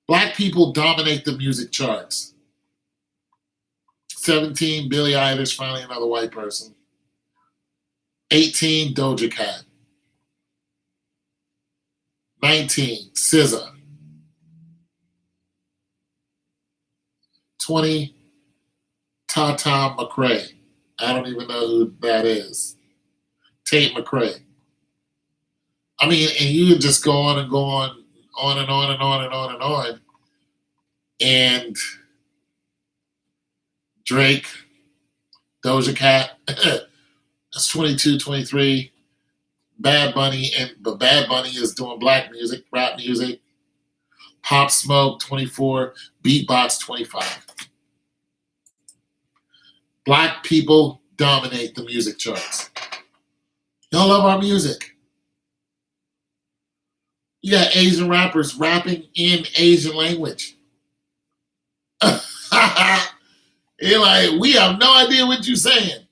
Black people dominate the music charts. 17, Billie Eilish, finally another white person. 18, Doja Cat. 19, SZA. 20, Tata McRae. I don't even know who that is. Tate McRae. I mean, and you could just go on and go on and on and on and on and on. And Drake, Doja Cat, that's 22, 23. Bad Bunny, but Bad Bunny is doing black music, rap music. Pop Smoke, 24. Beatbox, 25. Black people dominate the music charts. Y'all love our music. You got Asian rappers rapping in Asian language. You're like, we have no idea what you're saying.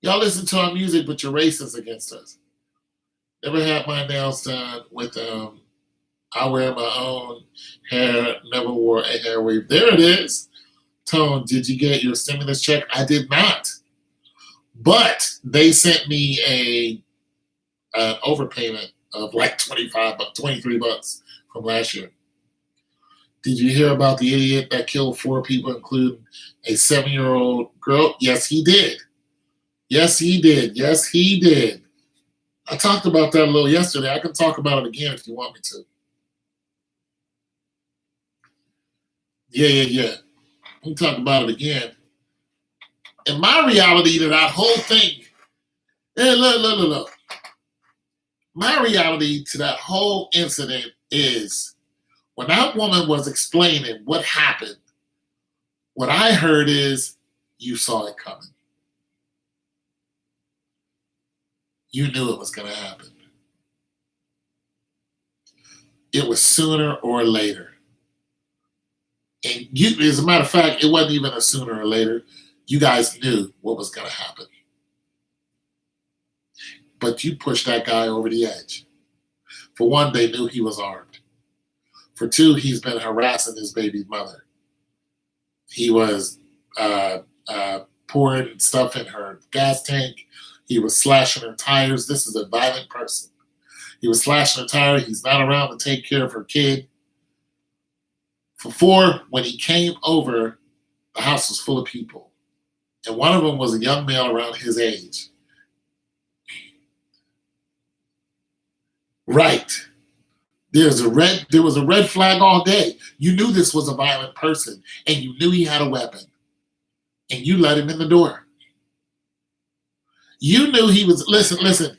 Y'all listen to our music, but you're racist against us. Never had my nails done with I wear my own hair, never wore a hair weave. There it is. Tone, did you get your stimulus check? I did not. But they sent me an overpayment of like $23 from last year. Did you hear about the idiot that killed 4 people, including a 7-year-old girl? Yes, he did. Yes, he did. Yes, he did. I talked about that a little yesterday. I can talk about it again if you want me to. Yeah. We can talk about it again. And my reality to that whole thing, look. My reality to that whole incident is when that woman was explaining what happened, what I heard is you saw it coming. You knew it was going to happen. It was sooner or later. And you, as a matter of fact, it wasn't even a sooner or later. You guys knew what was going to happen. But you pushed that guy over the edge. For one, they knew he was armed. For two, he's been harassing his baby's mother. He was pouring stuff in her gas tank. He was slashing her tires. This is a violent person. He was slashing her tire. He's not around to take care of her kid. For four, when he came over, the house was full of people. And one of them was a young male around his age. Right. There was a red flag all day. You knew this was a violent person, and you knew he had a weapon. And you let him in the door. You knew he was, listen.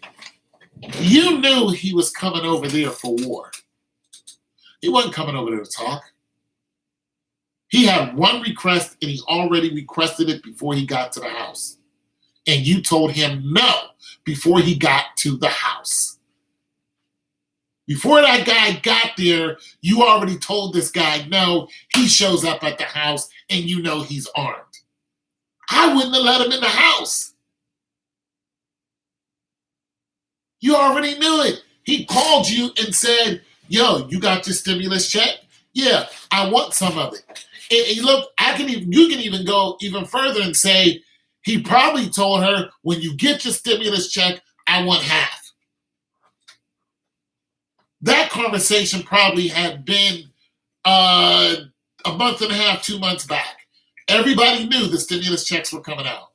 You knew he was coming over there for war. He wasn't coming over there to talk. He had one request, and he already requested it before he got to the house. And you told him no before he got to the house. Before that guy got there, you already told this guy no. He shows up at the house, and you know he's armed. I wouldn't have let him in the house. You already knew it. He called you and said, yo, you got your stimulus check? Yeah, I want some of it. And look, you can even go even further and say, he probably told her, when you get your stimulus check, I want half. That conversation probably had been a month and a half, 2 months back. Everybody knew the stimulus checks were coming out.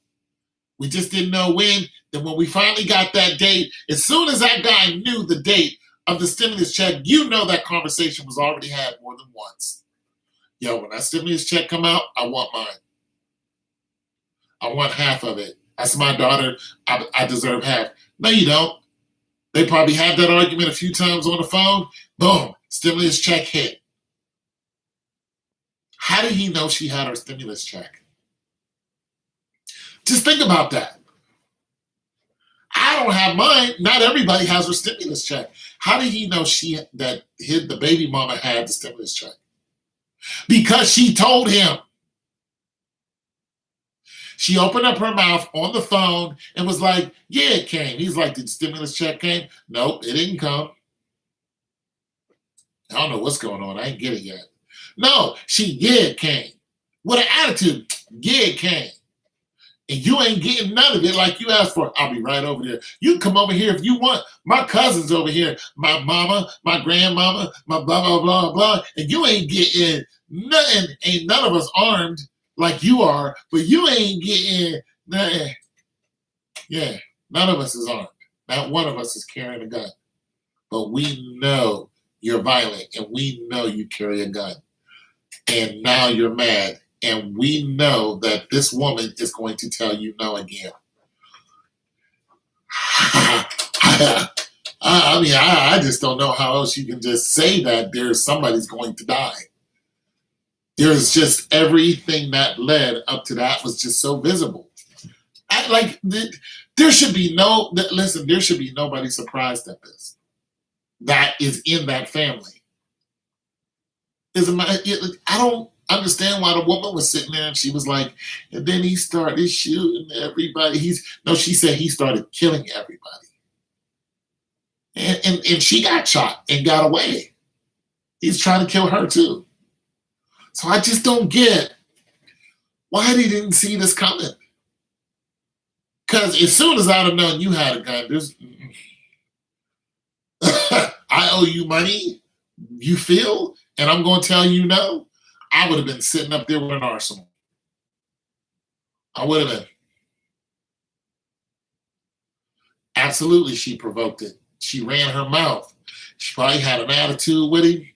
We just didn't know when. Then when we finally got that date, as soon as that guy knew the date of the stimulus check, you know that conversation was already had more than once. Yo, when that stimulus check come out, I want mine. I want half of it. That's my daughter. I deserve half. No, you don't. They probably had that argument a few times on the phone. Boom, stimulus check hit. How did he know she had her stimulus check? Just think about that. I don't have mine. Not everybody has her stimulus check. How did he know the baby mama had the stimulus check? Because she told him. She opened up her mouth on the phone and was like, yeah, it came. He's like, did the stimulus check came? Nope, it didn't come. I don't know what's going on. I ain't get it yet. No, it came. With an attitude, yeah, it came. And you ain't getting none of it like you asked for. I'll be right over there. You can come over here if you want. My cousin's over here. My mama, my grandmama, my blah, blah, blah, blah. And you ain't getting nothing. Ain't none of us armed like you are, but you ain't getting nothing. Yeah, none of us is armed. Not one of us is carrying a gun. But we know you're violent, and we know you carry a gun. And now you're mad. and we know that this woman is going to tell you no again. I just don't know how else you can just say that there's somebody's going to die. There's just everything that led up to that was just so visible. There should be there should be nobody surprised at this. That is in that family. I don't understand why the woman was sitting there and she was like, and then he started shooting everybody. She said he started killing everybody. And she got shot and got away. He's trying to kill her too. So I just don't get why they didn't see this coming. Because as soon as I'd have known you had a gun, I owe you money, you feel, and I'm going to tell you no, I would have been sitting up there with an arsenal. I would have been. Absolutely, she provoked it. She ran her mouth. She probably had an attitude with him.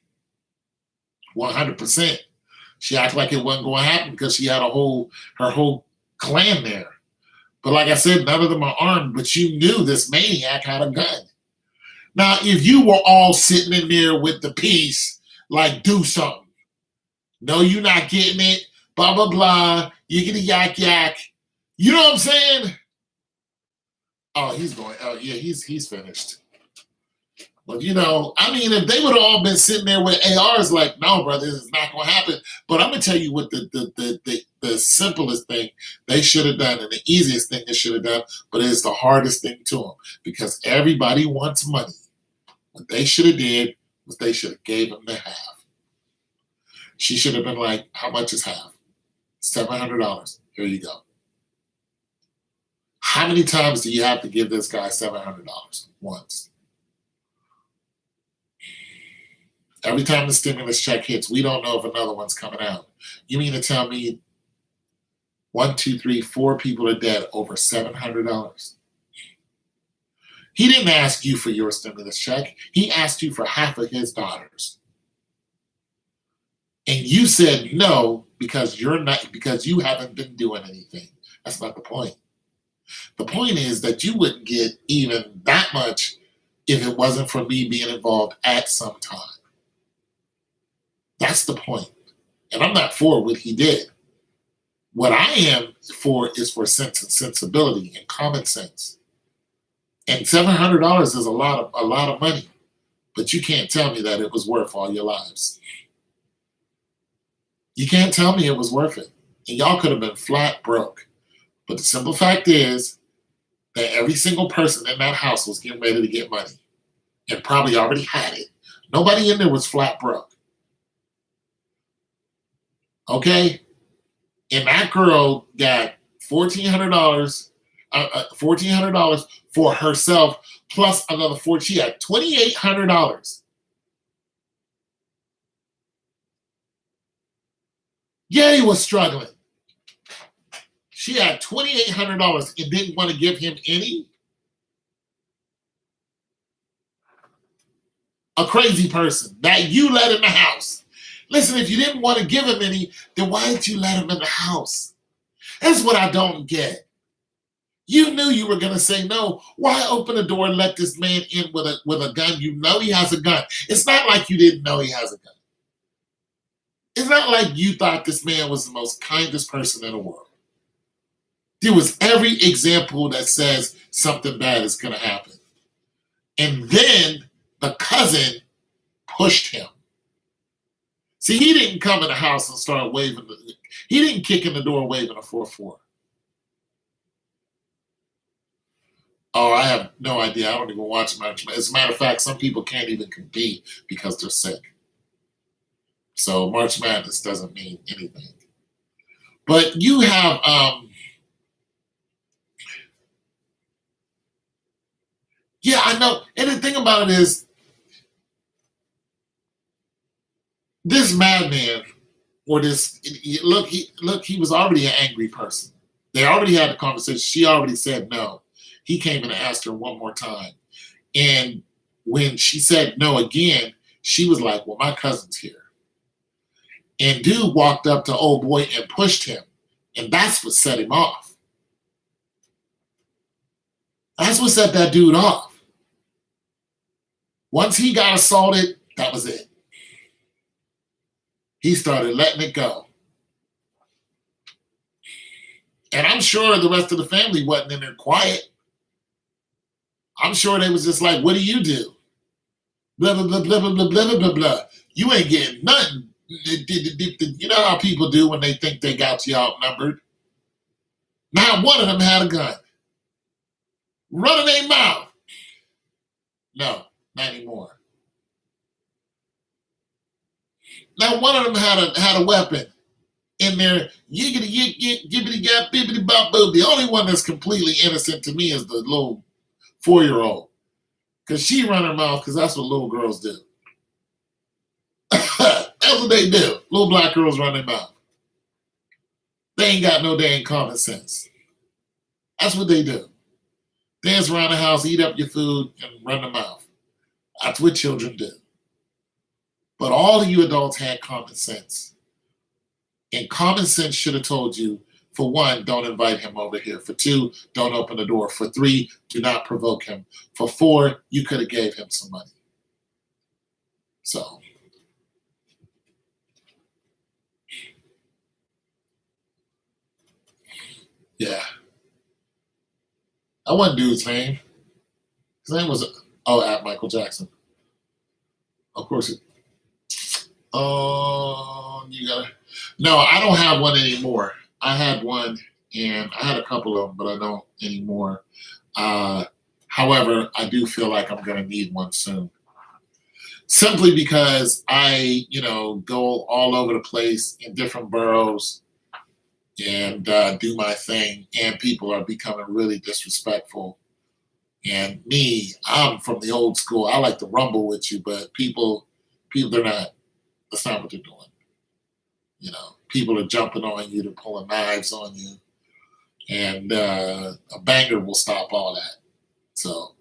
100%. She acted like it wasn't going to happen because she had her whole clan there. But like I said, none of them are armed, but you knew this maniac had a gun. Now, if you were all sitting in there with the piece, like, do something. No, you're not getting it. Blah, blah, blah. Yiggity, yak, yak. You know what I'm saying? Oh, he's going. Oh, yeah, he's finished. But, if they would have all been sitting there with ARs like, no, brother, this is not going to happen. But I'm going to tell you what the simplest thing they should have done and the easiest thing they should have done, but it's the hardest thing to them because everybody wants money. What they should have did was they should have gave him the half. She should have been like, how much is half? $700. Here you go. How many times do you have to give this guy $700? Once. Every time the stimulus check hits, we don't know if another one's coming out. You mean to tell me 1, 2, 3, 4 people are dead over $700? He didn't ask you for your stimulus check. He asked you for half of his daughter's. And you said no because you haven't been doing anything. That's not the point. The point is that you wouldn't get even that much if it wasn't for me being involved at some time. That's the point. And I'm not for what he did. What I am for is for sense and sensibility and common sense. And $700 is a lot of money. But you can't tell me that it was worth all your lives. You can't tell me it was worth it. And y'all could have been flat broke. But the simple fact is that every single person in that house was getting ready to get money and probably already had it. Nobody in there was flat broke. Okay? And that girl got $1,400 for herself plus another $400. She had $2,800. Yeah, he was struggling. She had $2,800 and didn't want to give him any. A crazy person that you let in the house. Listen, if you didn't want to give him any, then why did you let him in the house? That's what I don't get. You knew you were going to say no. Why open the door and let this man in with a gun? You know he has a gun. It's not like you didn't know he has a gun. It's not like you thought this man was the most kindest person in the world. There was every example that says something bad is going to happen. And then the cousin pushed him. See, he didn't come in the house and start waving. He didn't kick in the door waving a 4-4. Oh, I have no idea. I don't even watch much. As a matter of fact, some people can't even compete because they're sick. So March Madness doesn't mean anything. But you have yeah, I know. And the thing about it is this madman or this he was already an angry person. They already had a conversation. She already said no. He came in and asked her one more time. And when she said no again, she was like, well, my cousin's here. And dude walked up to old boy and pushed him. And that's what set him off. That's what set that dude off. Once he got assaulted, that was it. He started letting it go. And I'm sure the rest of the family wasn't in there quiet. I'm sure they was just like, what do you do? Blah, blah, blah, blah, blah, blah, blah, blah, blah. You ain't getting nothing. You know how people do when they think they got you outnumbered. Not one of them had a gun. Running their mouth. No, not anymore. Not one of them had a weapon in there. Yiggity yik yik, gibbity gap, bibbity bop boo. The only one that's completely innocent to me is the little 4-year-old. Because she run her mouth because that's what little girls do. That's what they do. Little black girls run their mouth. They ain't got no dang common sense. That's what they do. Dance around the house, eat up your food, and run their mouth. That's what children do. But all of you adults had common sense. And common sense should have told you, for one, don't invite him over here. For two, don't open the door. For three, do not provoke him. For four, you could have gave him some money. So, yeah. That one dude's name. His name was, at Michael Jackson. Of course. You gotta. No, I don't have one anymore. I had one, and I had a couple of them, but I don't anymore. However, I do feel like I'm going to need one soon. Simply because I, go all over the place in different boroughs and do my thing, and people are becoming really disrespectful. And me, I'm from the old school. I like to rumble with you, but people, they're not. That's not what they're doing. People are jumping on you, they're pulling knives on you, and a banger will stop all that. So,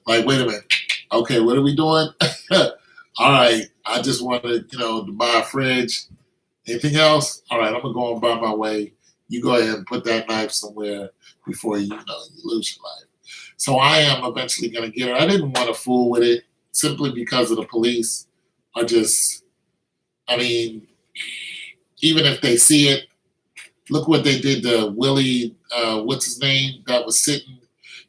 like, wait a minute. Okay, what are we doing? All right, I just wanted, to buy a fridge. Anything else? All right, I'm gonna go and buy my way. You go ahead and put that knife somewhere before you lose your life. So I am eventually gonna get her. I didn't want to fool with it simply because of the police are just. I mean, even if they see it, look what they did to Willie. What's his name? That was sitting.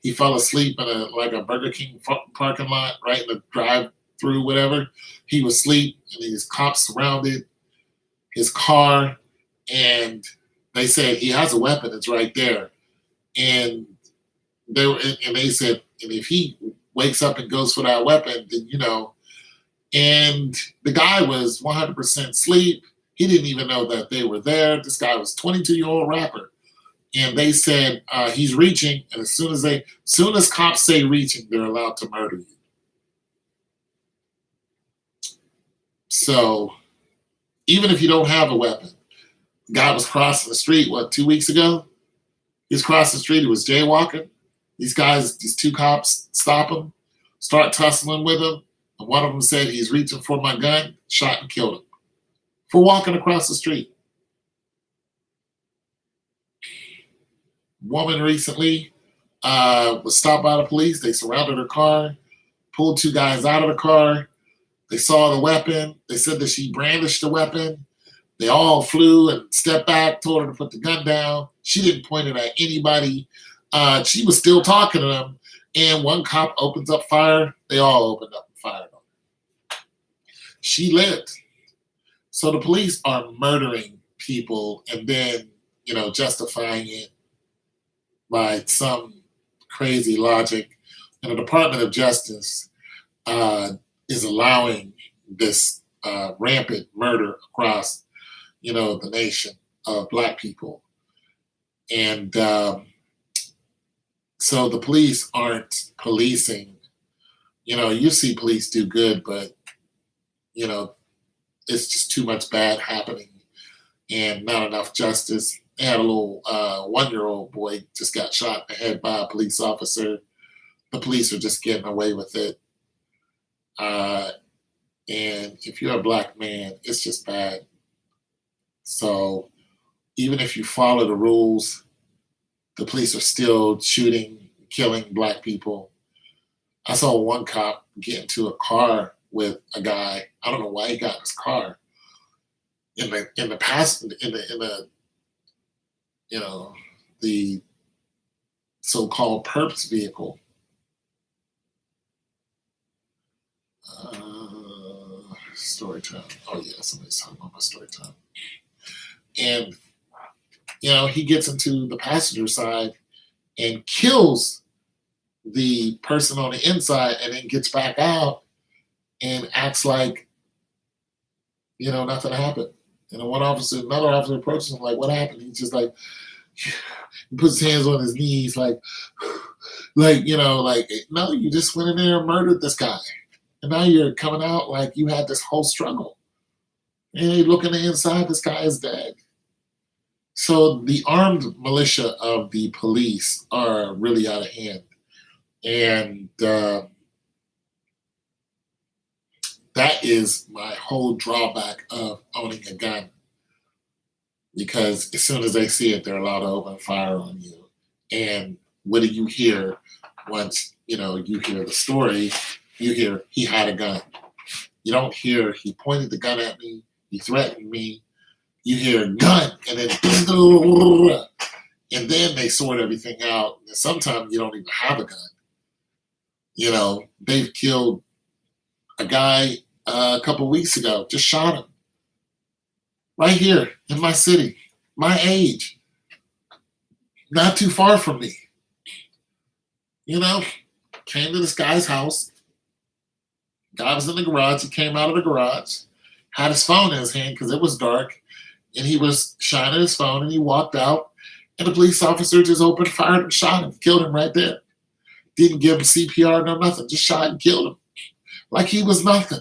He fell asleep in a Burger King parking lot, right in the drive-through, whatever. He was asleep, and these cops surrounded his car, and they said he has a weapon. It's right there, and they said, and if he wakes up and goes for that weapon, then And the guy was 100% asleep. He didn't even know that they were there. This guy was a 22-year-old rapper. And they said he's reaching, and as soon as cops say reaching, they're allowed to murder you. So even if you don't have a weapon, the guy was crossing the street, 2 weeks ago? He was crossing the street, he was jaywalking. These two cops stop him, start tussling with him. And one of them said he's reaching for my gun, shot and killed him for walking across the street. Woman recently was stopped by the police. They surrounded her car, pulled two guys out of the car. They saw the weapon. They said that she brandished the weapon. They all flew and stepped back, told her to put the gun down. She didn't point it at anybody. She was still talking to them. And one cop opens up fire. They all opened up and fired on her. She lived. So the police are murdering people and then, justifying it by some crazy logic. And the Department of Justice is allowing this rampant murder across, the nation of Black people. And so the police aren't policing. You see police do good, but, it's just too much bad happening and not enough justice. They had a little 1-year-old boy just got shot in the head by a police officer. The police are just getting away with it. And if you're a black man, it's just bad. So even if you follow the rules, the police are still shooting, killing black people. I saw one cop get into a car with a guy. I don't know why he got in his car. In the past in the you know the so-called perps vehicle. Story time. Oh yeah, somebody's talking about my story time. And he gets into the passenger side and kills the person on the inside, and then gets back out and acts like nothing happened. And then another officer approaches him like, "What happened?" He's just like, he puts his hands on his knees, like, no, you just went in there and murdered this guy, and now you're coming out like you had this whole struggle. And you look in the inside, this guy is dead. So the armed militia of the police are really out of hand, and that is my whole drawback of owning a gun. Because as soon as they see it, they're allowed to open fire on you. And what do you hear once you hear the story? You hear he had a gun. You don't hear he pointed the gun at me, he threatened me. You hear gun, and then and then they sort everything out. And sometimes you don't even have a gun. They've killed a guy a couple weeks ago. Just shot him right here in my city, my age, not too far from me. Came to this guy's house. Guy was in the garage. He came out of the garage, had his phone in his hand because it was dark, and he was shining his phone, and he walked out, and the police officer just opened fire and shot him, killed him right there. Didn't give him CPR, no nothing, just shot and killed him. Like he was nothing.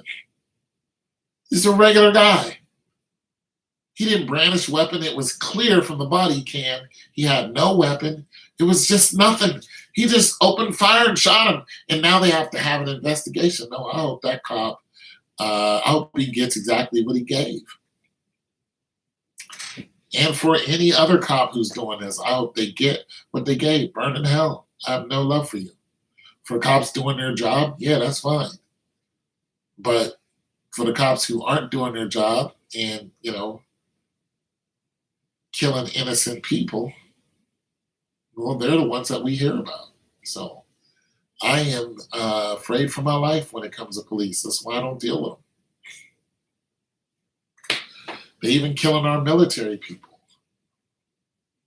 He's a regular guy. He didn't brandish a weapon. It was clear from the body cam he had no weapon. It was just nothing. He just opened fire and shot him. And now they have to have an investigation. No, I hope that cop, I hope he gets exactly what he gave. And for any other cop who's doing this, I hope they get what they gave. Burn in hell. I have no love for you. For cops doing their job, yeah, that's fine. But for the cops who aren't doing their job and, killing innocent people, well, they're the ones that we hear about. So I am afraid for my life when it comes to police. That's why I don't deal with them. They even killing our military people.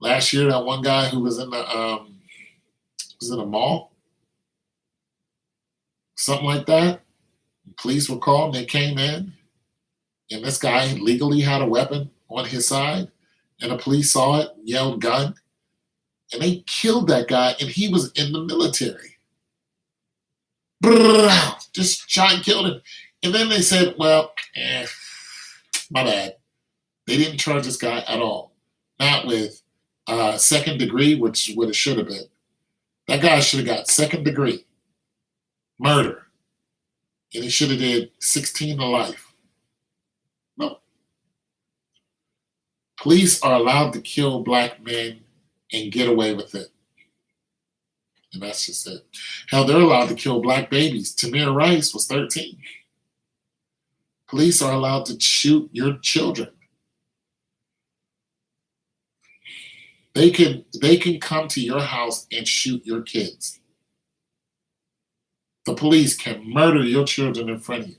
Last year, that one guy who was in the mall, something like that. Police were called. They came in, and this guy legally had a weapon on his side, and the police saw it, yelled gun, and they killed that guy, and he was in the military. Just shot and killed him. And then they said, well, my bad. They didn't charge this guy at all. Not with second degree, which is what it should have been. That guy should have got second degree murder. And he should have did 16 to life. No. Police are allowed to kill black men and get away with it. And that's just it. Hell, they're allowed to kill black babies. Tamir Rice was 13. Police are allowed to shoot your children. They can come to your house and shoot your kids. The police can murder your children in front of you.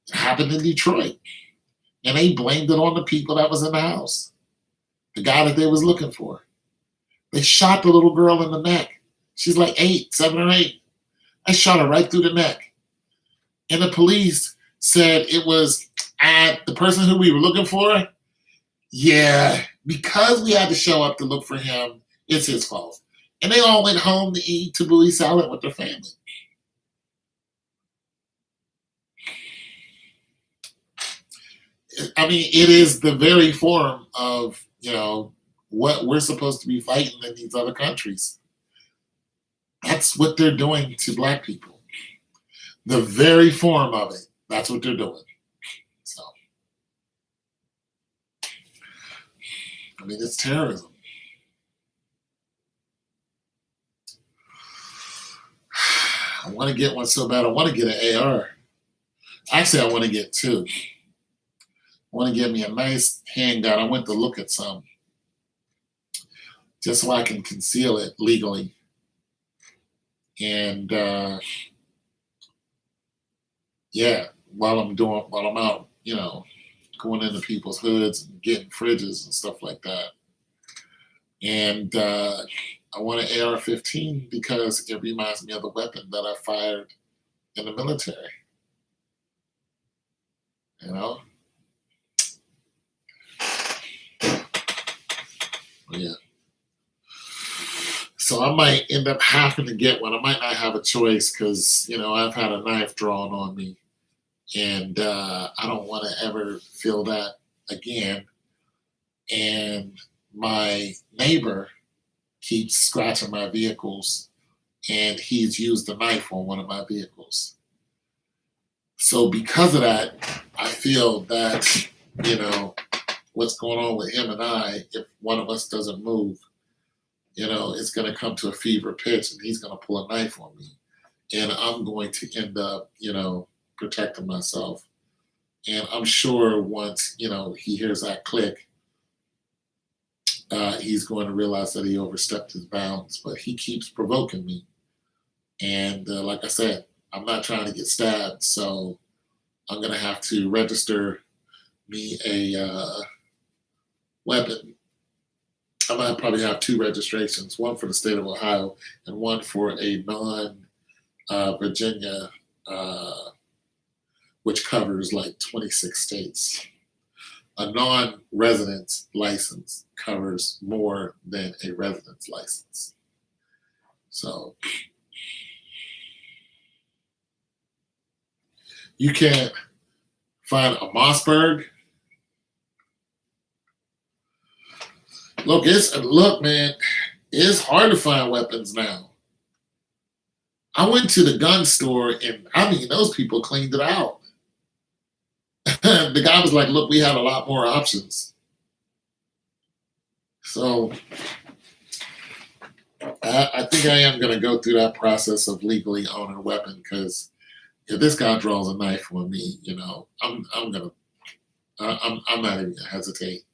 It happened in Detroit. And they blamed it on the people that was in the house. The guy that they was looking for. They shot the little girl in the neck. She's like 7 or 8. I shot her right through the neck. And the police said it was the person who we were looking for. Yeah, because we had to show up to look for him, it's his fault. And they all went home to eat tabbouleh salad with their family. I mean, it is the very form of, what we're supposed to be fighting in these other countries. That's what they're doing to black people. The very form of it. That's what they're doing. So, I mean, it's terrorism. I want to get one so bad. I want to get an AR. Actually, I want to get two. I want to get me a nice handgun. I went to look at some just so I can conceal it legally. And yeah, while I'm out, going into people's hoods and getting fridges and stuff like that. And I want an AR-15 because it reminds me of the weapon that I fired in the military. You know, yeah. So I might end up having to get one. I might not have a choice because I've had a knife drawn on me, and I don't want to ever feel that again. And my neighbor keeps scratching my vehicles, and he's used a knife on one of my vehicles. So because of that, I feel that what's going on with him and I, if one of us doesn't move, it's going to come to a fever pitch, and he's going to pull a knife on me, and I'm going to end up, protecting myself. And I'm sure once he hears that click, he's going to realize that he overstepped his bounds. But he keeps provoking me, and like I said, I'm not trying to get stabbed, so I'm going to have to register me a weapon. I might probably have two registrations, one for the state of Ohio and one for a non-Virginia, which covers like 26 states. A non-residence license covers more than a residence license. So you can't find a Mossberg. Look, man, it's hard to find weapons now. I went to the gun store, and I mean, those people cleaned it out. The guy was like, "Look, we had a lot more options." So I think I am going to go through that process of legally owning a weapon because if this guy draws a knife on me, I'm not even gonna hesitate.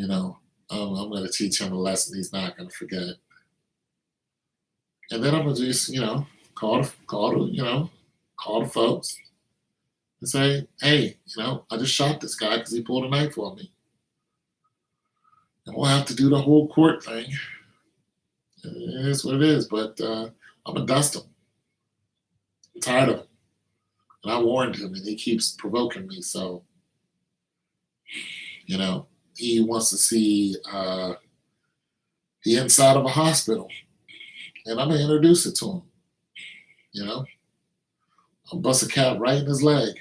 I'm gonna teach him a lesson he's not gonna forget, and then I'm gonna just call the folks and say, hey, I just shot this guy because he pulled a knife on me, and we'll have to do the whole court thing. It is what it is, but I'm gonna dust him. I'm tired of him, and I warned him, and he keeps provoking me. So he wants to see the inside of a hospital, and I'm gonna introduce it to him. I'll bust a cap right in his leg.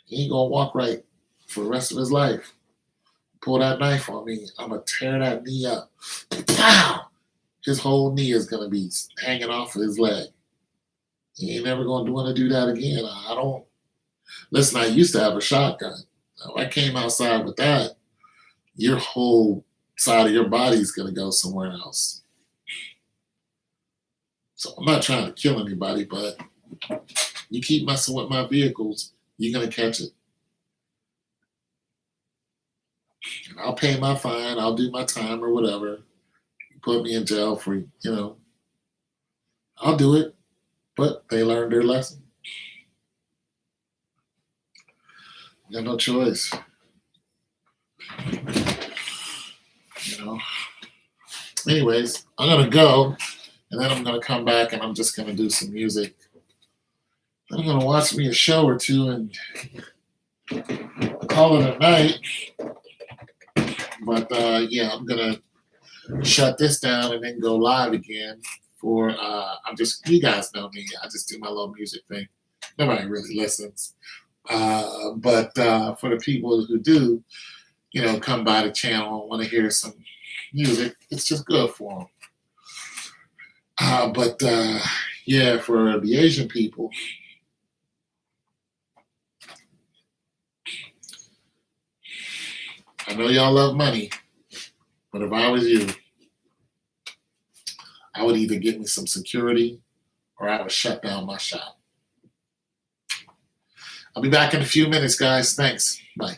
He ain't gonna walk right for the rest of his life. Pull that knife on me, I'm gonna tear that knee up. Pow! His whole knee is gonna be hanging off of his leg. He ain't never gonna want to do that again. I don't. Listen, I used to have a shotgun. If I came outside with that, your whole side of your body is going to go somewhere else. So I'm not trying to kill anybody, but you keep messing with my vehicles, you're going to catch it. And I'll pay my fine, I'll do my time or whatever. You put me in jail for, I'll do it, but they learned their lesson. You got no choice. Anyways, I'm gonna go, and then I'm gonna come back, and I'm just gonna do some music. Then I'm gonna watch me a show or two and call it a night. But yeah, I'm gonna shut this down and then go live again. You guys know me. I just do my little music thing. Nobody really listens. But for the people who do, come by the channel and want to hear some music, it's just good for them. But yeah, for the Asian people, I know y'all love money, but if I was you, I would either get me some security or I would shut down my shop. I'll be back in a few minutes, guys. Thanks. Bye.